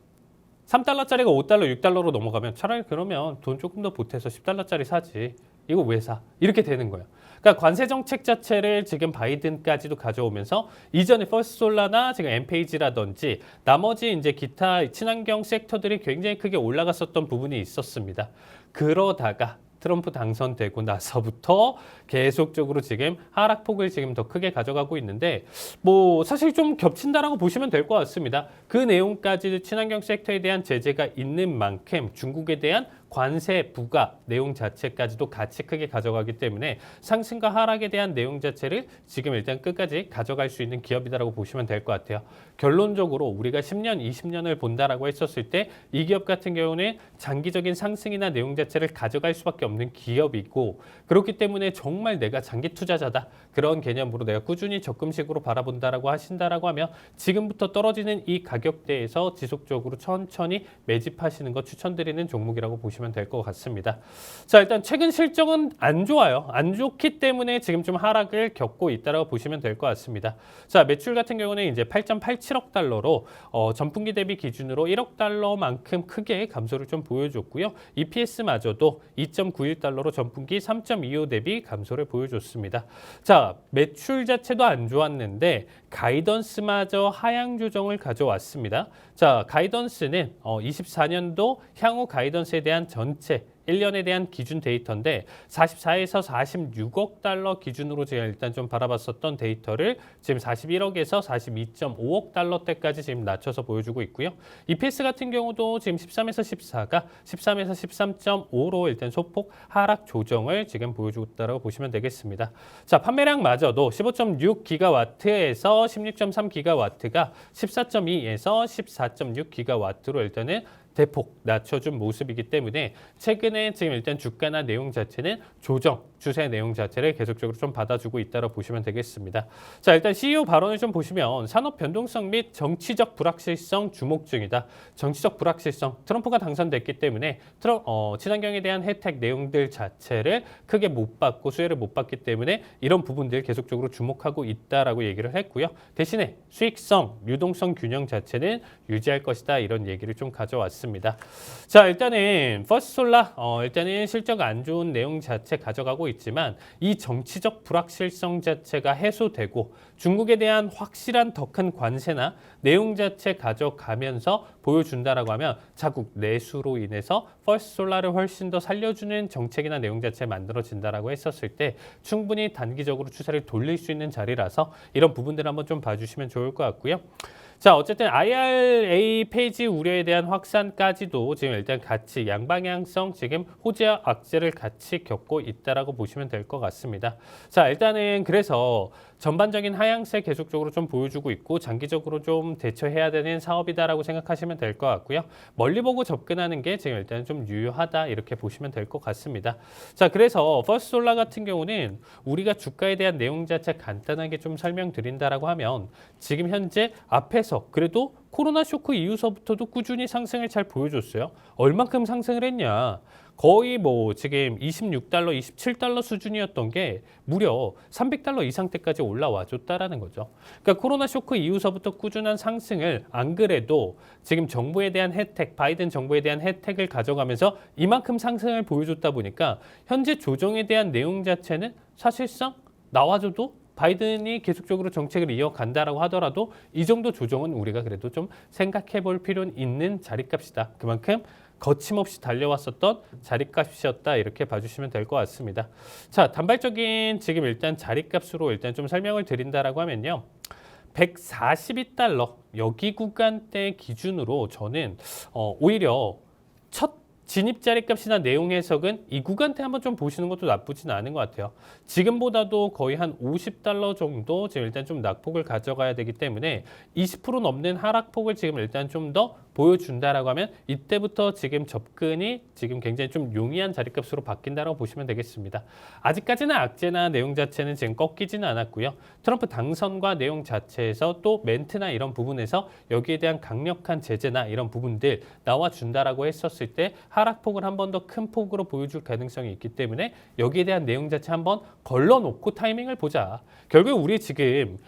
3달러짜리가 5달러, 6달러로 넘어가면 차라리 그러면 돈 조금 더 보태서 10달러짜리 사지. 이거 왜 사? 이렇게 되는 거예요. 그러니까 관세 정책 자체를 지금 바이든까지도 가져오면서 이전에 퍼스트솔라나 지금 엔페이지라든지 나머지 이제 기타 친환경 섹터들이 굉장히 크게 올라갔었던 부분이 있었습니다. 그러다가 트럼프 당선되고 나서부터 계속적으로 지금 하락폭을 지금 더 크게 가져가고 있는데 뭐 사실 좀 겹친다라고 보시면 될 것 같습니다. 그 내용까지 친환경 섹터에 대한 제재가 있는 만큼 중국에 대한 관세 부과 내용 자체까지도 같이 크게 가져가기 때문에 상승과 하락에 대한 내용 자체를 지금 일단 끝까지 가져갈 수 있는 기업이다라고 보시면 될 것 같아요. 결론적으로 우리가 10년, 20년을 본다라고 했었을 때 이 기업 같은 경우는 장기적인 상승이나 내용 자체를 가져갈 수밖에 없는 기업이고 그렇기 때문에 정말 내가 장기 투자자다 그런 개념으로 내가 꾸준히 적금식으로 바라본다라고 하신다라고 하면 지금부터 떨어지는 이 가격대에서 지속적으로 천천히 매집하시는 거 추천드리는 종목이라고 보시면 될 것 같습니다. 자, 일단 최근 실적은 안 좋아요. 안 좋기 때문에 지금 좀 하락을 겪고 있다라고 보시면 될 것 같습니다. 자, 매출 같은 경우는 이제 8.87억 달러로 전분기 대비 기준으로 1억 달러만큼 크게 감소를 좀 보여줬고요. EPS마저도 2.91달러로 전분기 3.25 대비 감소를 보여줬습니다. 자, 매출 자체도 안 좋았는데 가이던스마저 하향 조정을 가져왔습니다. 자, 가이던스는 24년도 향후 가이던스에 대한 전체 1년에 대한 기준 데이터인데 44에서 46억 달러 기준으로 제가 일단 좀 바라봤었던 데이터를 지금 41억에서 42.5억 달러대까지 지금 낮춰서 보여주고 있고요. EPS 같은 경우도 지금 13에서 14가 13에서 13.5로 일단 소폭 하락 조정을 지금 보여주고 있다고 보시면 되겠습니다. 자, 판매량마저도 15.6기가와트에서 16.3기가와트가 14.2에서 14.6기가와트로 일단은 대폭 낮춰준 모습이기 때문에 최근에 지금 일단 주가나 내용 자체는 조정, 추세 내용 자체를 계속적으로 좀 받아주고 있다고 보시면 되겠습니다. 자, 일단 CEO 발언을 좀 보시면 산업 변동성 및 정치적 불확실성 주목 중이다. 정치적 불확실성, 트럼프가 당선됐기 때문에 친환경에 대한 혜택 내용들 자체를 크게 못 받고 수혜를 못 받기 때문에 이런 부분들 계속적으로 주목하고 있다라고 얘기를 했고요. 대신에 수익성, 유동성 균형 자체는 유지할 것이다. 이런 얘기를 좀 가져왔습니다. 자, 일단은 퍼스트솔라 일단은 실적 안 좋은 내용 자체 가져가고 있지만 이 정치적 불확실성 자체가 해소되고 중국에 대한 확실한 더 큰 관세나 내용 자체 가져가면서 보여준다라고 하면 자국 내수로 인해서 퍼스트솔라를 훨씬 더 살려주는 정책이나 내용 자체 만들어진다라고 했었을 때 충분히 단기적으로 추세를 돌릴 수 있는 자리라서 이런 부분들 한번 좀 봐주시면 좋을 것 같고요. 자, 어쨌든 IRA 폐지 우려에 대한 확산까지도 지금 일단 같이 양방향성 지금 호재와 악재를 같이 겪고 있다라고 보시면 될 것 같습니다. 자, 일단은 그래서 전반적인 하향세 계속적으로 좀 보여주고 있고 장기적으로 좀 대처해야 되는 사업이다라고 생각하시면 될 것 같고요. 멀리 보고 접근하는 게 지금 일단 좀 유효하다 이렇게 보시면 될 것 같습니다. 자, 그래서 퍼스트솔라 같은 경우는 우리가 주가에 대한 내용 자체 간단하게 좀 설명드린다라고 하면 지금 현재 앞에서 그래도 코로나 쇼크 이후서부터도 꾸준히 상승을 잘 보여줬어요. 얼만큼 상승을 했냐? 거의 뭐 지금 26달러, 27달러 수준이었던 게 무려 300달러 이상대까지 올라와 줬다라는 거죠. 그러니까 코로나 쇼크 이후서부터 꾸준한 상승을 안 그래도 지금 정부에 대한 혜택, 바이든 정부에 대한 혜택을 가져가면서 이만큼 상승을 보여줬다 보니까 현재 조정에 대한 내용 자체는 사실상 나와줘도 바이든이 계속적으로 정책을 이어간다라고 하더라도 이 정도 조정은 우리가 그래도 좀 생각해 볼 필요는 있는 자리값이다. 그만큼 거침없이 달려왔었던 자리값이었다 이렇게 봐주시면 될 것 같습니다. 자, 단발적인 지금 일단 자리값으로 일단 좀 설명을 드린다라고 하면요. 142달러 여기 구간대 기준으로 저는 오히려 첫 진입 자리값이나 내용 해석은 이 구간대 한번 좀 보시는 것도 나쁘지는 않은 것 같아요. 지금보다도 거의 한 50달러 정도 지금 일단 좀 낙폭을 가져가야 되기 때문에 20% 넘는 하락폭을 지금 일단 좀 더 보여준다라고 하면 이때부터 지금 접근이 지금 굉장히 좀 용이한 자리값으로 바뀐다라고 보시면 되겠습니다. 아직까지는 악재나 내용 자체는 지금 꺾이지는 않았고요. 트럼프 당선과 내용 자체에서 또 멘트나 이런 부분에서 여기에 대한 강력한 제재나 이런 부분들 나와준다라고 했었을 때 하락폭을 한 번 더 큰 폭으로 보여줄 가능성이 있기 때문에 여기에 대한 내용 자체 한번 걸러놓고 타이밍을 보자. 결국 우리 지금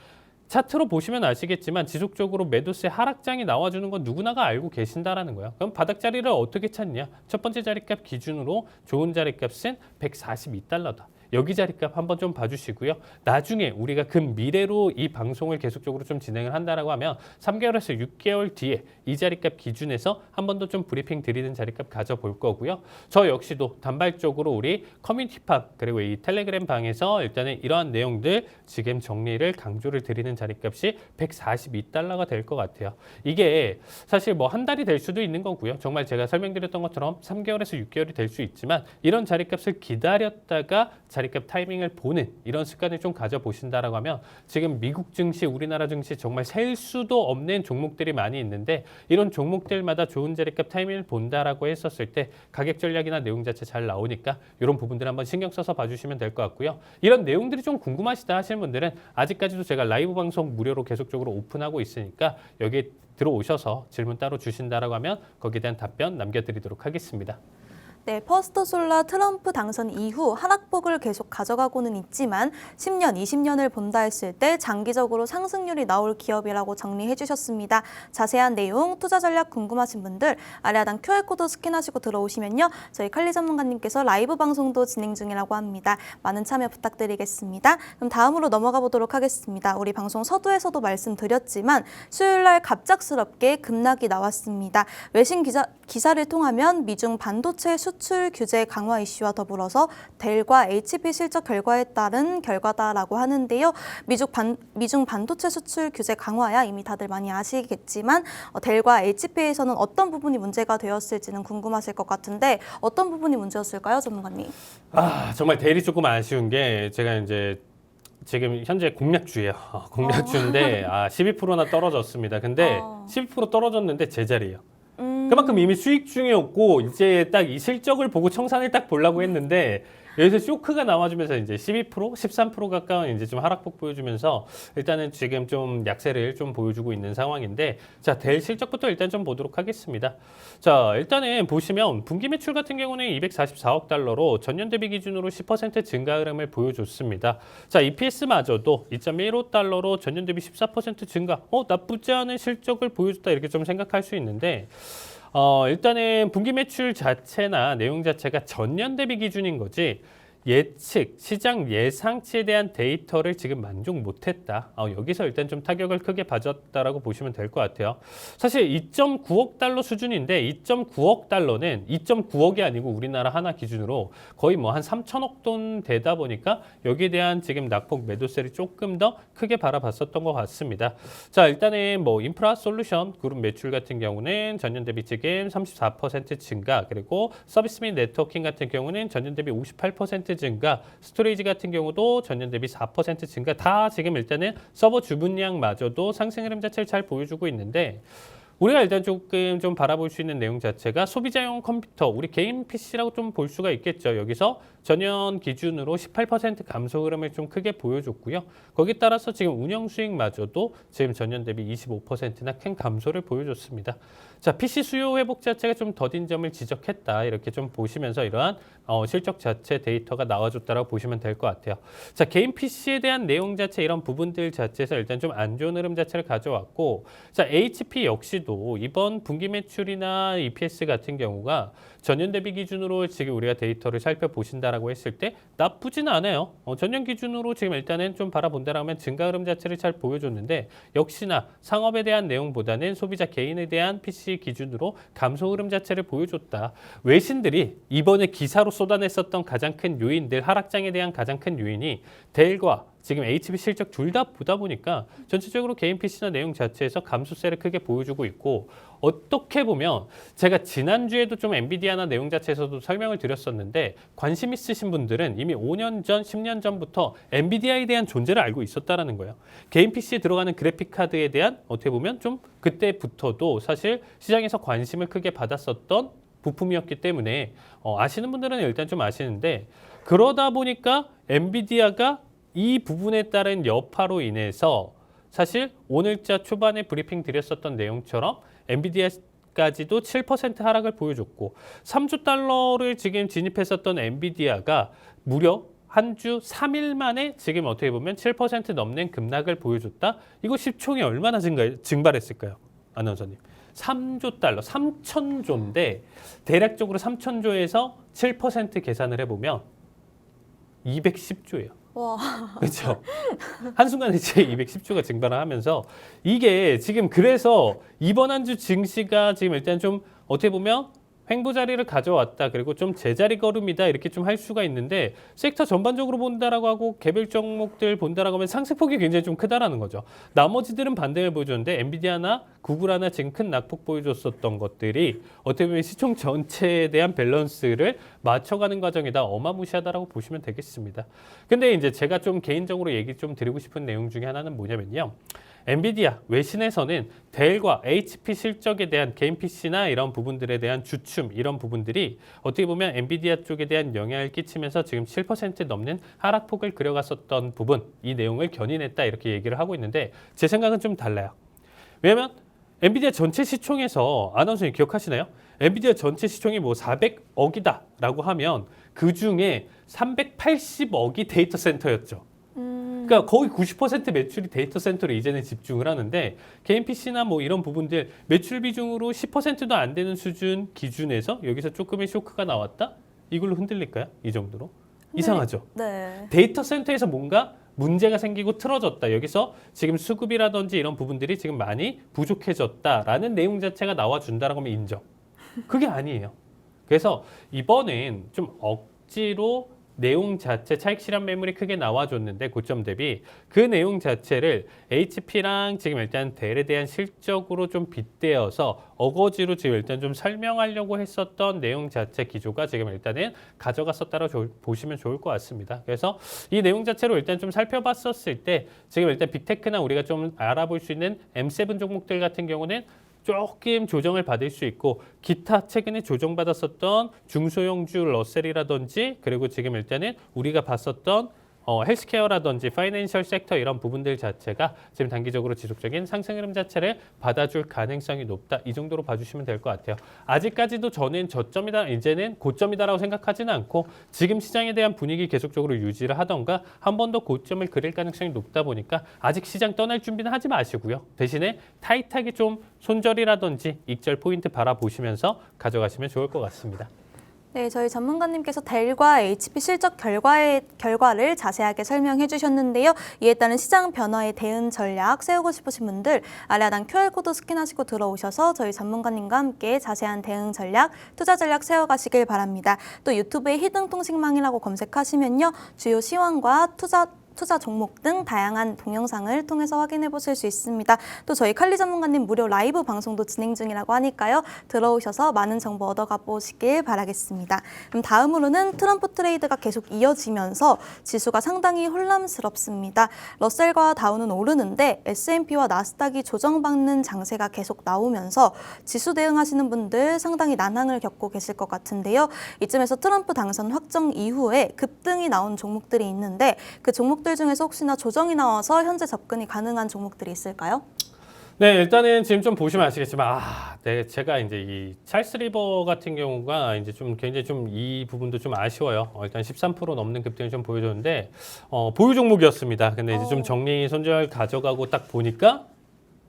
차트로 보시면 아시겠지만 지속적으로 매도세 하락장이 나와주는 건 누구나가 알고 계신다라는 거예요. 그럼 바닥 자리를 어떻게 찾냐? 첫 번째 자리값 기준으로 좋은 자리값은 142달러다. 여기 자리값 한번 좀 봐주시고요. 나중에 우리가 미래로 이 방송을 계속적으로 좀 진행을 한다라고 하면 3개월에서 6개월 뒤에 이 자리값 기준에서 한 번 더 좀 브리핑 드리는 자리값 가져볼 거고요. 저 역시도 단발적으로 우리 커뮤니티판 그리고 이 텔레그램 방에서 일단은 이러한 내용들 지금 정리를 강조를 드리는 자리값이 142달러가 될 것 같아요. 이게 사실 뭐 한 달이 될 수도 있는 거고요. 정말 제가 설명드렸던 것처럼 3개월에서 6개월이 될 수 있지만 이런 자리값을 기다렸다가 자리값 타이밍을 보는 이런 습관을 좀 가져보신다라고 하면 지금 미국 증시, 우리나라 증시 정말 셀 수도 없는 종목들이 많이 있는데 이런 종목들마다 좋은 자리값 타이밍을 본다라고 했었을 때 가격 전략이나 내용 자체 잘 나오니까 이런 부분들 한번 신경 써서 봐주시면 될 것 같고요. 이런 내용들이 좀 궁금하시다 하시는 분들은 아직까지도 제가 라이브 방송 무료로 계속적으로 오픈하고 있으니까 여기에 들어오셔서 질문 따로 주신다라고 하면 거기에 대한 답변 남겨드리도록 하겠습니다. 네, 퍼스트솔라 트럼프 당선 이후 하락폭을 계속 가져가고는 있지만 10년, 20년을 본다 했을 때 장기적으로 상승률이 나올 기업이라고 정리해 주셨습니다. 자세한 내용, 투자 전략 궁금하신 분들 아래 하단 QR코드 스캔하시고 들어오시면요. 저희 칼리 전문가님께서 라이브 방송도 진행 중이라고 합니다. 많은 참여 부탁드리겠습니다. 그럼 다음으로 넘어가 보도록 하겠습니다. 우리 방송 서두에서도 말씀드렸지만 수요일날 갑작스럽게 급락이 나왔습니다. 외신 기사를 통하면 미중 반도체 수출 규제 강화 이슈와 더불어서 델과 HP 실적 결과에 따른 결과다라고 하는데요. 미중 반도체 수출 규제 강화야 이미 다들 많이 아시겠지만 델과 HP에서는 어떤 부분이 문제가 되었을지는 궁금하실 것 같은데 어떤 부분이 문제였을까요, 전문가님? 정말 델이 조금 아쉬운 게 제가 이제 지금 현재 공략주예요. 공략주인데 12%나 떨어졌습니다. 근데 12% 떨어졌는데 제자리예요. 그만큼 이미 수익 중이었고 이제 딱 이 실적을 보고 청산을 딱 보려고 했는데 여기서 쇼크가 나와주면서 이제 12%, 13% 가까운 이제 좀 하락폭 보여주면서 일단은 지금 좀 약세를 좀 보여주고 있는 상황인데 자, 델 실적부터 일단 좀 보도록 하겠습니다. 자, 일단은 보시면 분기 매출 같은 경우는 244억 달러로 전년 대비 기준으로 10% 증가 흐름을 보여줬습니다. 자, EPS마저도 2.15달러로 전년 대비 14% 증가. 나쁘지 않은 실적을 보여줬다 이렇게 좀 생각할 수 있는데 일단은 분기 매출 자체나 내용 자체가 전년 대비 기준인 거지 예측, 시장 예상치에 대한 데이터를 지금 만족 못했다. 여기서 일단 좀 타격을 크게 받았다라고 보시면 될 것 같아요. 사실 2.9억 달러 수준인데 2.9억 달러는 2.9억이 아니고 우리나라 하나 기준으로 거의 뭐 한 3천억 돈 되다 보니까 여기에 대한 지금 낙폭 매도세를 조금 더 크게 바라봤었던 것 같습니다. 자, 일단은 뭐 인프라 솔루션 그룹 매출 같은 경우는 전년 대비 지금 34% 증가, 그리고 서비스 및 네트워킹 같은 경우는 전년 대비 58% 증가, 스토리지 같은 경우도 전년 대비 4% 증가, 다 지금 일단은 서버 주문량마저도 상승 흐름 자체를 잘 보여주고 있는데, 우리가 일단 조금 좀 바라볼 수 있는 내용 자체가 소비자용 컴퓨터, 우리 개인 PC라고 좀 볼 수가 있겠죠. 여기서 전년 기준으로 18% 감소 흐름을 좀 크게 보여줬고요. 거기에 따라서 지금 운영 수익마저도 지금 전년 대비 25%나 큰 감소를 보여줬습니다. 자, PC 수요 회복 자체가 좀 더딘 점을 지적했다. 이렇게 좀 보시면서 이러한 실적 자체 데이터가 나와줬다라고 보시면 될 것 같아요. 자, 개인 PC에 대한 내용 자체 이런 부분들 자체에서 일단 좀 안 좋은 흐름 자체를 가져왔고, 자, HP 역시도 이번 분기 매출이나 EPS 같은 경우가 전년 대비 기준으로 지금 우리가 데이터를 살펴보신다라고 했을 때 나쁘진 않아요. 전년 기준으로 지금 일단은 좀 바라본다라면 증가 흐름 자체를 잘 보여줬는데, 역시나 상업에 대한 내용보다는 소비자 개인에 대한 PC 기준으로 감소 흐름 자체를 보여줬다. 외신들이 이번에 기사로 쏟아냈었던 가장 큰 요인들, 하락장에 대한 가장 큰 요인이 델과 지금 HP 실적 둘 다 보다 보니까 전체적으로 개인 PC나 내용 자체에서 감소세를 크게 보여주고 있고, 어떻게 보면 제가 지난주에도 좀 엔비디아나 내용 자체에서도 설명을 드렸었는데, 관심 있으신 분들은 이미 5년 전, 10년 전부터 엔비디아에 대한 존재를 알고 있었다라는 거예요. 개인 PC에 들어가는 그래픽 카드에 대한 어떻게 보면 좀 그때부터도 사실 시장에서 관심을 크게 받았었던 부품이었기 때문에 아시는 분들은 일단 좀 아시는데, 그러다 보니까 엔비디아가 이 부분에 따른 여파로 인해서 사실 오늘자 초반에 브리핑 드렸었던 내용처럼 엔비디아까지도 7% 하락을 보여줬고, 3조 달러를 지금 진입했었던 엔비디아가 무려 한 주 3일 만에 지금 어떻게 보면 7% 넘는 급락을 보여줬다. 이거 시총이 얼마나 증발했을까요? 아나운서님. 3조 달러, 3천조인데 대략적으로 3천조에서 7% 계산을 해보면 210조예요. 와. 그렇죠. 한순간에 제 210조가 증발을 하면서 이게 지금 그래서 이번 한 주 증시가 지금 일단 좀 어떻게 보면 횡보 자리를 가져왔다. 그리고 좀 제자리 걸음이다. 이렇게 좀 할 수가 있는데, 섹터 전반적으로 본다라고 하고 개별 종목들 본다라고 하면 상승폭이 굉장히 좀 크다라는 거죠. 나머지들은 반등을 보여줬는데 엔비디아나 구글 하나 지금 큰 낙폭 보여줬었던 것들이 어떻게 보면 시총 전체에 대한 밸런스를 맞춰가는 과정이다. 어마무시하다라고 보시면 되겠습니다. 근데 이제 제가 좀 개인적으로 얘기 좀 드리고 싶은 내용 중에 하나는 뭐냐면요. 엔비디아 외신에서는 델과 HP 실적에 대한 개인 PC나 이런 부분들에 대한 주춤, 이런 부분들이 어떻게 보면 엔비디아 쪽에 대한 영향을 끼치면서 지금 7% 넘는 하락폭을 그려갔었던 부분, 이 내용을 견인했다 이렇게 얘기를 하고 있는데, 제 생각은 좀 달라요. 왜냐하면 엔비디아 전체 시총에서 아나운서님 기억하시나요? 엔비디아 전체 시총이 뭐 400억이다 라고 하면 그 중에 380억이 데이터 센터였죠. 그러니까 거의 90% 매출이 데이터 센터로 이제는 집중을 하는데, 개인 PC나 뭐 이런 부분들 매출 비중으로 10%도 안 되는 수준 기준에서 여기서 조금의 쇼크가 나왔다? 이걸로 흔들릴까요? 이 정도로? 이상하죠? 네. 데이터 센터에서 뭔가 문제가 생기고 틀어졌다. 여기서 지금 수급이라든지 이런 부분들이 지금 많이 부족해졌다라는 내용 자체가 나와준다라고 하면 인정. 그게 아니에요. 그래서 이번엔 좀 억지로 내용 자체 차익 실현 매물이 크게 나와줬는데 고점 대비 그 내용 자체를 HP랑 지금 일단 델에 대한 실적으로 좀 빗대어서 어거지로 지금 일단 좀 설명하려고 했었던 내용 자체 기조가 지금 일단은 가져갔었다고 보시면 좋을 것 같습니다. 그래서 이 내용 자체로 일단 좀 살펴봤었을 때 지금 일단 빅테크나 우리가 좀 알아볼 수 있는 M7 종목들 같은 경우는 조금 조정을 받을 수 있고, 기타 최근에 조정받았었던 중소형주 러셀이라든지, 그리고 지금 일단은 우리가 봤었던 헬스케어라든지 파이낸셜 섹터 이런 부분들 자체가 지금 단기적으로 지속적인 상승 흐름 자체를 받아줄 가능성이 높다. 이 정도로 봐주시면 될 것 같아요. 아직까지도 저는 저점이다, 이제는 고점이다라고 생각하지는 않고, 지금 시장에 대한 분위기 계속적으로 유지를 하던가 한 번 더 고점을 그릴 가능성이 높다 보니까 아직 시장 떠날 준비는 하지 마시고요. 대신에 타이트하게 좀 손절이라든지 익절 포인트 바라보시면서 가져가시면 좋을 것 같습니다. 네, 저희 전문가님께서 델과 HP 실적 결과를 자세하게 설명해 주셨는데요. 이에 따른 시장 변화에 대응 전략 세우고 싶으신 분들 아래 하단 QR코드 스캔하시고 들어오셔서 저희 전문가님과 함께 자세한 대응 전략, 투자 전략 세워가시길 바랍니다. 또 유튜브에 히든통신망이라고 검색하시면요. 주요 시황과 투자 종목 등 다양한 동영상을 통해서 확인해 보실 수 있습니다. 또 저희 칼리 전문가님 무료 라이브 방송도 진행 중이라고 하니까요. 들어오셔서 많은 정보 얻어가 보시길 바라겠습니다. 그럼 다음으로는 트럼프 트레이드가 계속 이어지면서 지수가 상당히 혼란스럽습니다. 러셀과 다우는 오르는데 S&P와 나스닥이 조정받는 장세가 계속 나오면서 지수 대응하시는 분들 상당히 난항을 겪고 계실 것 같은데요. 이쯤에서 트럼프 당선 확정 이후에 급등이 나온 종목들이 있는데 그 종목들 중에서 혹시나 조정이 나와서 현재 접근이 가능한 종목들이 있을까요? 네, 일단은 지금 좀 보시면 아시겠지만, 네, 제가 이제 이 찰스 리버 같은 경우가 이제 좀 굉장히 좀 이 부분도 좀 아쉬워요. 일단 13% 넘는 급등을 좀 보여줬는데, 보유 종목이었습니다. 근데 이제 좀 정리 손절 가져가고 딱 보니까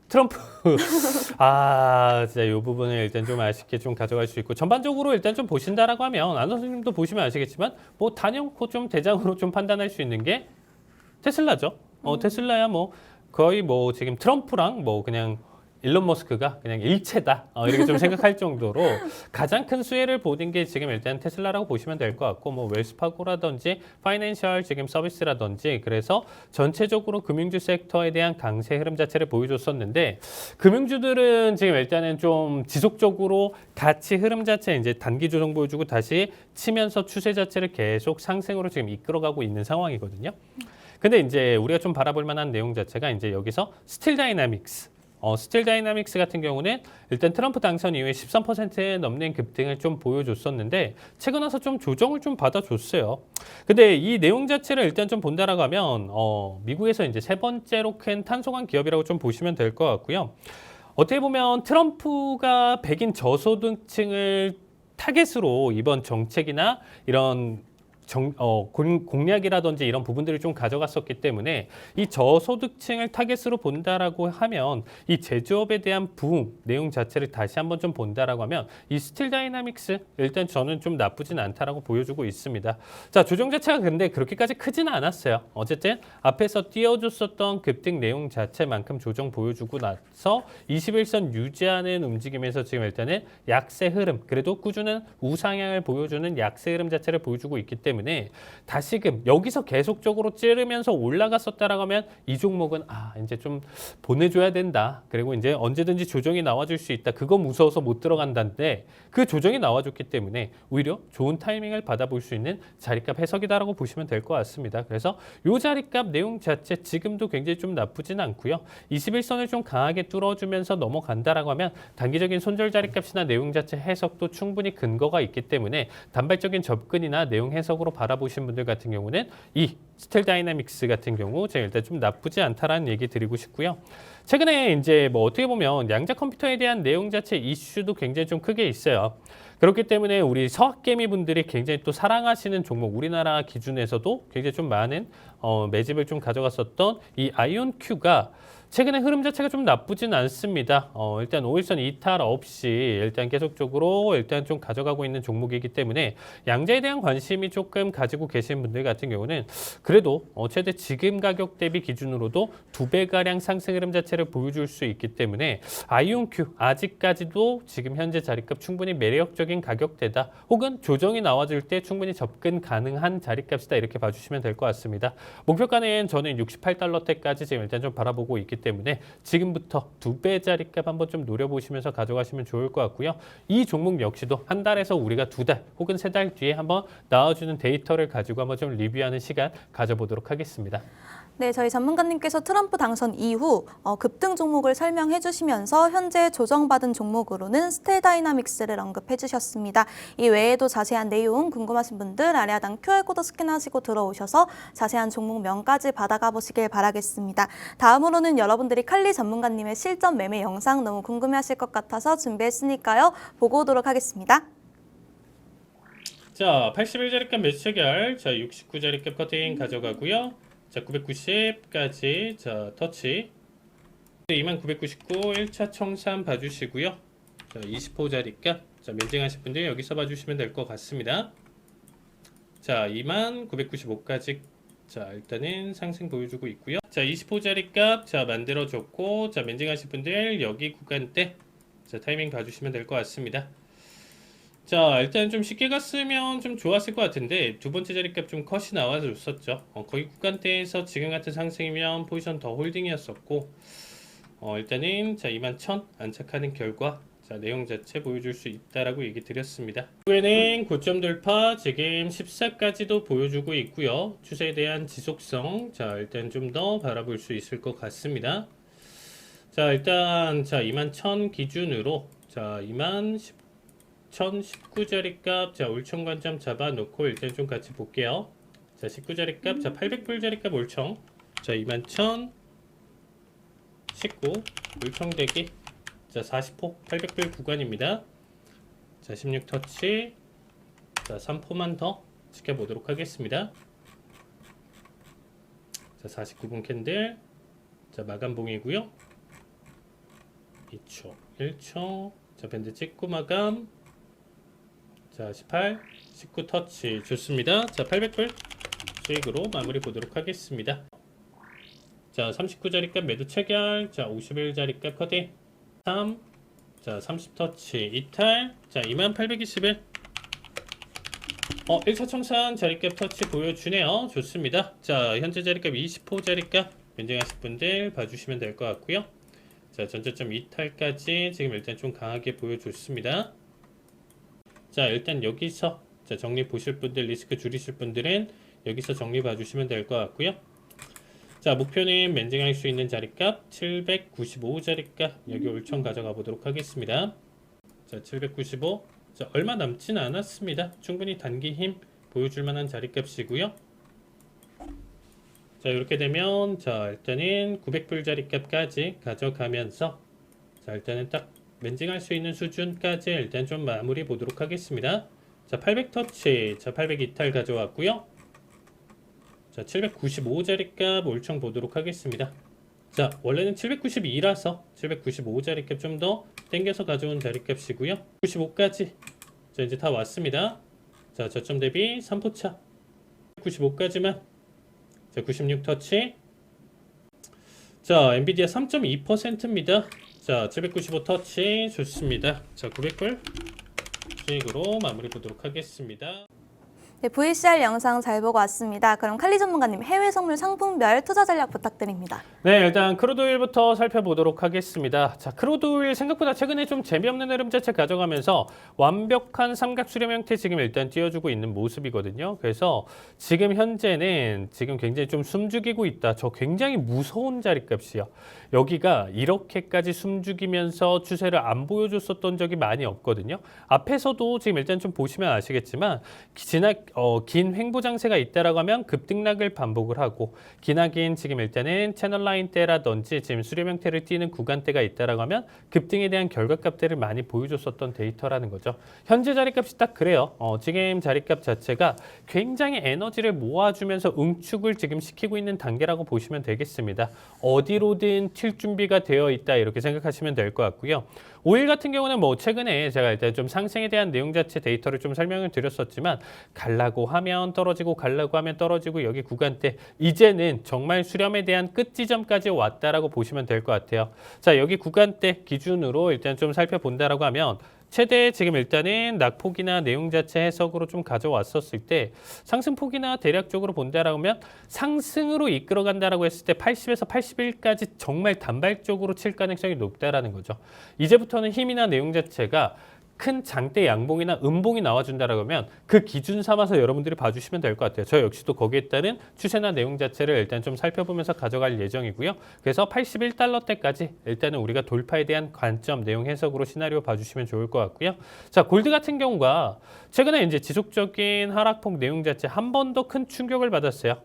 트럼프 진짜 이 부분을 일단 좀 아쉽게 좀 가져갈 수 있고 전반적으로 일단 좀 보신다라고 하면 안 선생님도 보시면 아시겠지만 뭐 단연코 좀 대장으로 좀 판단할 수 있는 게 테슬라죠. 테슬라야 뭐 거의 뭐 지금 트럼프랑 뭐 그냥 일론 머스크가 그냥 일체다 이렇게 좀 생각할 정도로 가장 큰 수혜를 보는 게 지금 일단 테슬라라고 보시면 될 것 같고 뭐 웰스파고라든지 파이낸셜 지금 서비스라든지 그래서 전체적으로 금융주 섹터에 대한 강세 흐름 자체를 보여줬었는데 금융주들은 지금 일단은 좀 지속적으로 가치 흐름 자체 이제 단기 조정 보여주고 다시 치면서 추세 자체를 계속 상승으로 지금 이끌어가고 있는 상황이거든요. 근데 이제 우리가 좀 바라볼 만한 내용 자체가 이제 여기서 스틸 다이나믹스 스틸 다이나믹스 같은 경우는 일단 트럼프 당선 이후에 13% 넘는 급등을 좀 보여줬었는데 최근 와서 좀 조정을 좀 받아줬어요. 근데 이 내용 자체를 일단 좀 본다라고 하면 미국에서 이제 세 번째로 큰 탄소관 기업이라고 좀 보시면 될 것 같고요. 어떻게 보면 트럼프가 백인 저소득층을 타겟으로 이번 정책이나 이런 공약이라든지 이런 부분들을 좀 가져갔었기 때문에 이 저소득층을 타겟으로 본다라고 하면 이 제조업에 대한 부흥 내용 자체를 다시 한번 좀 본다라고 하면 이 스틸 다이나믹스 일단 저는 좀 나쁘진 않다라고 보여주고 있습니다. 자, 조정 자체가 근데 그렇게까지 크지는 않았어요. 어쨌든 앞에서 띄워줬었던 급등 내용 자체만큼 조정 보여주고 나서 21선 유지하는 움직임에서 지금 일단은 약세 흐름 그래도 꾸준한 우상향을 보여주는 약세 흐름 자체를 보여주고 있기 때문에 다시금 여기서 계속적으로 찌르면서 올라갔었다라고 하면 이 종목은 이제 좀 보내줘야 된다. 그리고 이제 언제든지 조정이 나와줄 수 있다. 그거 무서워서 못 들어간다는데 그 조정이 나와줬기 때문에 오히려 좋은 타이밍을 받아볼 수 있는 자리값 해석이다라고 보시면 될 것 같습니다. 그래서 이 자리값 내용 자체 지금도 굉장히 좀 나쁘진 않고요. 21선을 좀 강하게 뚫어주면서 넘어간다라고 하면 단기적인 손절 자리값이나 내용 자체 해석도 충분히 근거가 있기 때문에 단발적인 접근이나 내용 해석으로 바라보신 분들 같은 경우는 이 스틸 다이나믹스 같은 경우 제가 일단 좀 나쁘지 않다라는 얘기 드리고 싶고요. 최근에 이제 뭐 어떻게 보면 양자 컴퓨터에 대한 내용 자체 이슈도 굉장히 좀 크게 있어요. 그렇기 때문에 우리 서학개미 분들이 굉장히 또 사랑하시는 종목 우리나라 기준에서도 굉장히 좀 많은 매집을 좀 가져갔었던 이 아이온큐가 최근에 흐름 자체가 좀 나쁘진 않습니다. 일단 5일선 이탈 없이 일단 계속적으로 일단 좀 가져가고 있는 종목이기 때문에 양자에 대한 관심이 조금 가지고 계신 분들 같은 경우는 그래도 최대 지금 가격 대비 기준으로도 2배가량 상승 흐름 자체를 보여줄 수 있기 때문에 아이온큐 아직까지도 지금 현재 자리값 충분히 매력적인 가격대다. 혹은 조정이 나와줄 때 충분히 접근 가능한 자리값이다. 이렇게 봐주시면 될 것 같습니다. 목표가는 저는 68달러대까지 지금 일단 좀 바라보고 있기 때문에 지금부터 2배 자리값 한번 좀 노려보시면서 가져가시면 좋을 것 같고요. 이 종목 역시도 한 달에서 우리가 2달 혹은 3달 뒤에 한번 나와주는 데이터를 가지고 한번 좀 리뷰하는 시간 가져보도록 하겠습니다. 네, 저희 전문가님께서 트럼프 당선 이후 급등 종목을 설명해 주시면서 현재 조정받은 종목으로는 스틸 다이나믹스를 언급해 주셨습니다. 이 외에도 자세한 내용 궁금하신 분들 아래 하단 QR코드 스캔하시고 들어오셔서 자세한 종목명까지 받아가 보시길 바라겠습니다. 다음으로는 여러분들이 칼리 전문가님의 실전 매매 영상 너무 궁금해하실 것 같아서 준비했으니까요. 보고 오도록 하겠습니다. 자, 81자리값 매수 체결. 자, 69자리값 커팅 가져가고요. 자, 990까지 자 터치 2999 1차 청산 봐주시고요. 자, 20호자리값 자, 멘징하실 분들 여기서 봐주시면 될 것 같습니다. 자, 29,995까지 자, 일단은 상승 보여주고 있고요. 자, 20호짜리 값 자, 만들어줬고 자, 멘징하실 분들 여기 구간대 자, 타이밍 봐주시면 될 것 같습니다. 자, 일단 좀 쉽게 갔으면 좀 좋았을 것 같은데 두 번째 자리값 좀 컷이 나와줬었죠. 거의 구간대에서 지금 같은 상승이면 포지션 더 홀딩이었었고 일단은 자 21,000 안착하는 결과 자 내용 자체 보여줄 수 있다라고 얘기 드렸습니다. 후에는 고점 돌파 지금 14까지도 보여주고 있고요. 추세에 대한 지속성 자 일단 좀 더 바라볼 수 있을 것 같습니다. 자 일단 자 21,000 기준으로 자 21,019자리 값 자 올청 관점 잡아놓고 일단 좀 같이 볼게요. 자 19자리 값자 800불자리 값 올청 자 21,019 올청대기 자 40호 800불 구간입니다. 자 16터치 자 3포만 더 지켜보도록 하겠습니다. 자 49분 캔들 자 마감봉이고요. 2초 1초 자 밴드 찍고 마감 자 18 19 터치 좋습니다. 자 800불 수익으로 마무리 보도록 하겠습니다. 자 39자리 값 매도 체결 자 51자리 값 커팅 3 자 30터치 이탈 자 2821 1차 청산 자리값 터치 보여주네요. 좋습니다. 자 현재 자리값 20호 자리값 변경하실 분들 봐주시면 될 것 같고요. 자 전저점 이탈까지 지금 일단 좀 강하게 보여줬습니다. 자 일단 여기서 자 정리 보실 분들 리스크 줄이실 분들은 여기서 정리 봐주시면 될 것 같고요. 자 목표는 멘징할 수 있는 자리값 795 자리값 여기 올청 가져가 보도록 하겠습니다. 자 795 자 얼마 남지는 않았습니다. 충분히 단기 힘 보여줄 만한 자리값이고요. 자 이렇게 되면 자 일단은 900불 자리값까지 가져가면서 자 일단은 딱 멘징할 수 있는 수준까지 일단 좀 마무리 보도록 하겠습니다. 자 800터치 자 800 이탈 가져왔고요. 자 795자리 값 올청 보도록 하겠습니다. 자 원래는 792라서 795자리 값 좀 더 땡겨서 가져온 자리 값이고요. 95까지 자 이제 다 왔습니다. 자 저점 대비 3포차 95까지만 자 96터치 자 엔비디아 3.2%입니다. 자 795 터치 좋습니다. 자 900불 수익으로 마무리 보도록 하겠습니다. 네, VCR 영상 잘 보고 왔습니다. 그럼 칼리 전문가님 해외 선물 상품별 투자 전략 부탁드립니다. 네, 일단 크루드오일부터 살펴보도록 하겠습니다. 자, 크루드오일 생각보다 최근에 좀 재미없는 흐름 자체 가져가면서 완벽한 삼각 수렴 형태 지금 일단 띄워주고 있는 모습이거든요. 그래서 지금 현재는 지금 굉장히 좀 숨죽이고 있다. 저 굉장히 무서운 자리값이요. 여기가 이렇게까지 숨죽이면서 추세를 안 보여줬었던 적이 많이 없거든요. 앞에서도 지금 일단 좀 보시면 아시겠지만 긴 횡보 장세가 있다라고 하면 급등락을 반복을 하고 기나긴 지금 일단은 채널 라인 대라든지 지금 수렴 형태를 띄는 구간대가 있다라고 하면 급등에 대한 결과값들을 많이 보여줬었던 데이터라는 거죠. 현재 자리값이 딱 그래요. 지금 자리값 자체가 굉장히 에너지를 모아주면서 응축을 지금 시키고 있는 단계라고 보시면 되겠습니다. 어디로든 튈 준비가 되어 있다 이렇게 생각하시면 될 것 같고요. 오일 같은 경우는 뭐 최근에 제가 일단 좀 상승에 대한 내용 자체 데이터를 좀 설명을 드렸었지만 갈라고 하면 떨어지고 갈라고 하면 떨어지고 여기 구간대 이제는 정말 수렴에 대한 끝 지점까지 왔다라고 보시면 될 것 같아요. 자 여기 구간대 기준으로 일단 좀 살펴본다라고 하면 최대 지금 일단은 낙폭이나 내용 자체 해석으로 좀 가져왔었을 때 상승폭이나 대략적으로 본다라고 하면 상승으로 이끌어간다라고 했을 때 80에서 81까지 정말 단발적으로 칠 가능성이 높다라는 거죠. 이제부터는 힘이나 내용 자체가 큰 장대 양봉이나 음봉이 나와준다라고 하면 그 기준 삼아서 여러분들이 봐주시면 될 것 같아요. 저 역시도 거기에 따른 추세나 내용 자체를 일단 좀 살펴보면서 가져갈 예정이고요. 그래서 81달러대까지 일단은 우리가 돌파에 대한 관점, 내용 해석으로 시나리오 봐주시면 좋을 것 같고요. 자, 골드 같은 경우가 최근에 이제 지속적인 하락폭 내용 자체 한 번 더 큰 충격을 받았어요.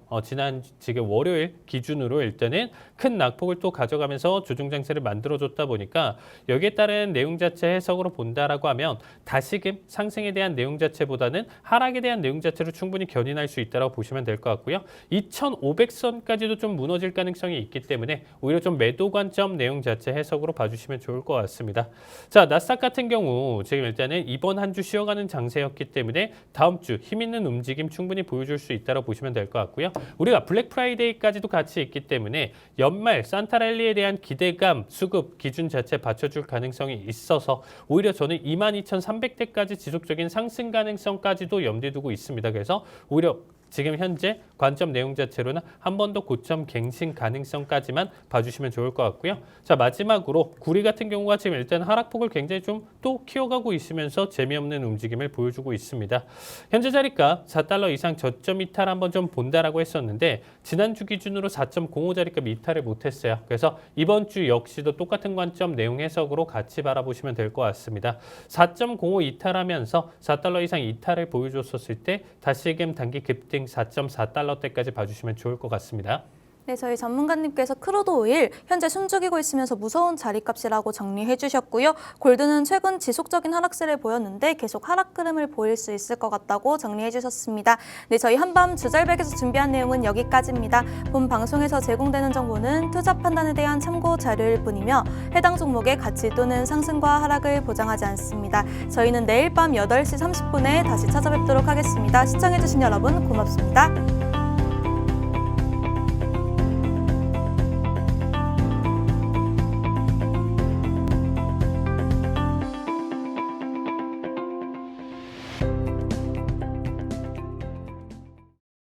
지금 월요일 기준으로 일단은 큰 낙폭을 또 가져가면서 조정 장세를 만들어줬다 보니까 여기에 따른 내용 자체 해석으로 본다라고 하면 된다면 다시금 상승에 대한 내용 자체보다는 하락에 대한 내용 자체로 충분히 견인할 수 있다고 보시면 될 것 같고요. 2,500선까지도 좀 무너질 가능성이 있기 때문에 오히려 좀 매도 관점 내용 자체 해석으로 봐주시면 좋을 것 같습니다. 자, 나스닥 같은 경우 지금 일단은 이번 한 주 쉬어가는 장세였기 때문에 다음 주 힘 있는 움직임 충분히 보여줄 수 있다고 보시면 될 것 같고요. 우리가 블랙 프라이데이까지도 같이 있기 때문에 연말 산타랠리에 대한 기대감, 수급 기준 자체 받쳐줄 가능성이 있어서 오히려 저는 22,300대까지 지속적인 상승 가능성까지도 염두에 두고 있습니다. 그래서 오히려 지금 현재 관점 내용 자체로는 한 번 더 고점 갱신 가능성까지만 봐주시면 좋을 것 같고요. 자, 마지막으로 구리 같은 경우가 지금 일단 하락폭을 굉장히 좀 또 키워가고 있으면서 재미없는 움직임을 보여주고 있습니다. 현재 자리가 4달러 이상 저점 이탈 한번 좀 본다라고 했었는데 지난주 기준으로 4.05 자리가 이탈을 못했어요. 그래서 이번 주 역시도 똑같은 관점 내용 해석으로 같이 바라보시면 될 것 같습니다. 4.05 이탈하면서 4달러 이상 이탈을 보여줬었을 때 다시금 단기 급등 4.4달러대까지 봐주시면 좋을 것 같습니다. 네, 저희 전문가님께서 크루드 오일 현재 숨죽이고 있으면서 무서운 자리값이라고 정리해 주셨고요. 골드는 최근 지속적인 하락세를 보였는데 계속 하락 흐름을 보일 수 있을 것 같다고 정리해 주셨습니다. 네, 저희 한밤 주잘백에서 준비한 내용은 여기까지입니다. 본 방송에서 제공되는 정보는 투자 판단에 대한 참고 자료일 뿐이며 해당 종목의 가치 또는 상승과 하락을 보장하지 않습니다. 저희는 내일 밤 8시 30분에 다시 찾아뵙도록 하겠습니다. 시청해 주신 여러분 고맙습니다.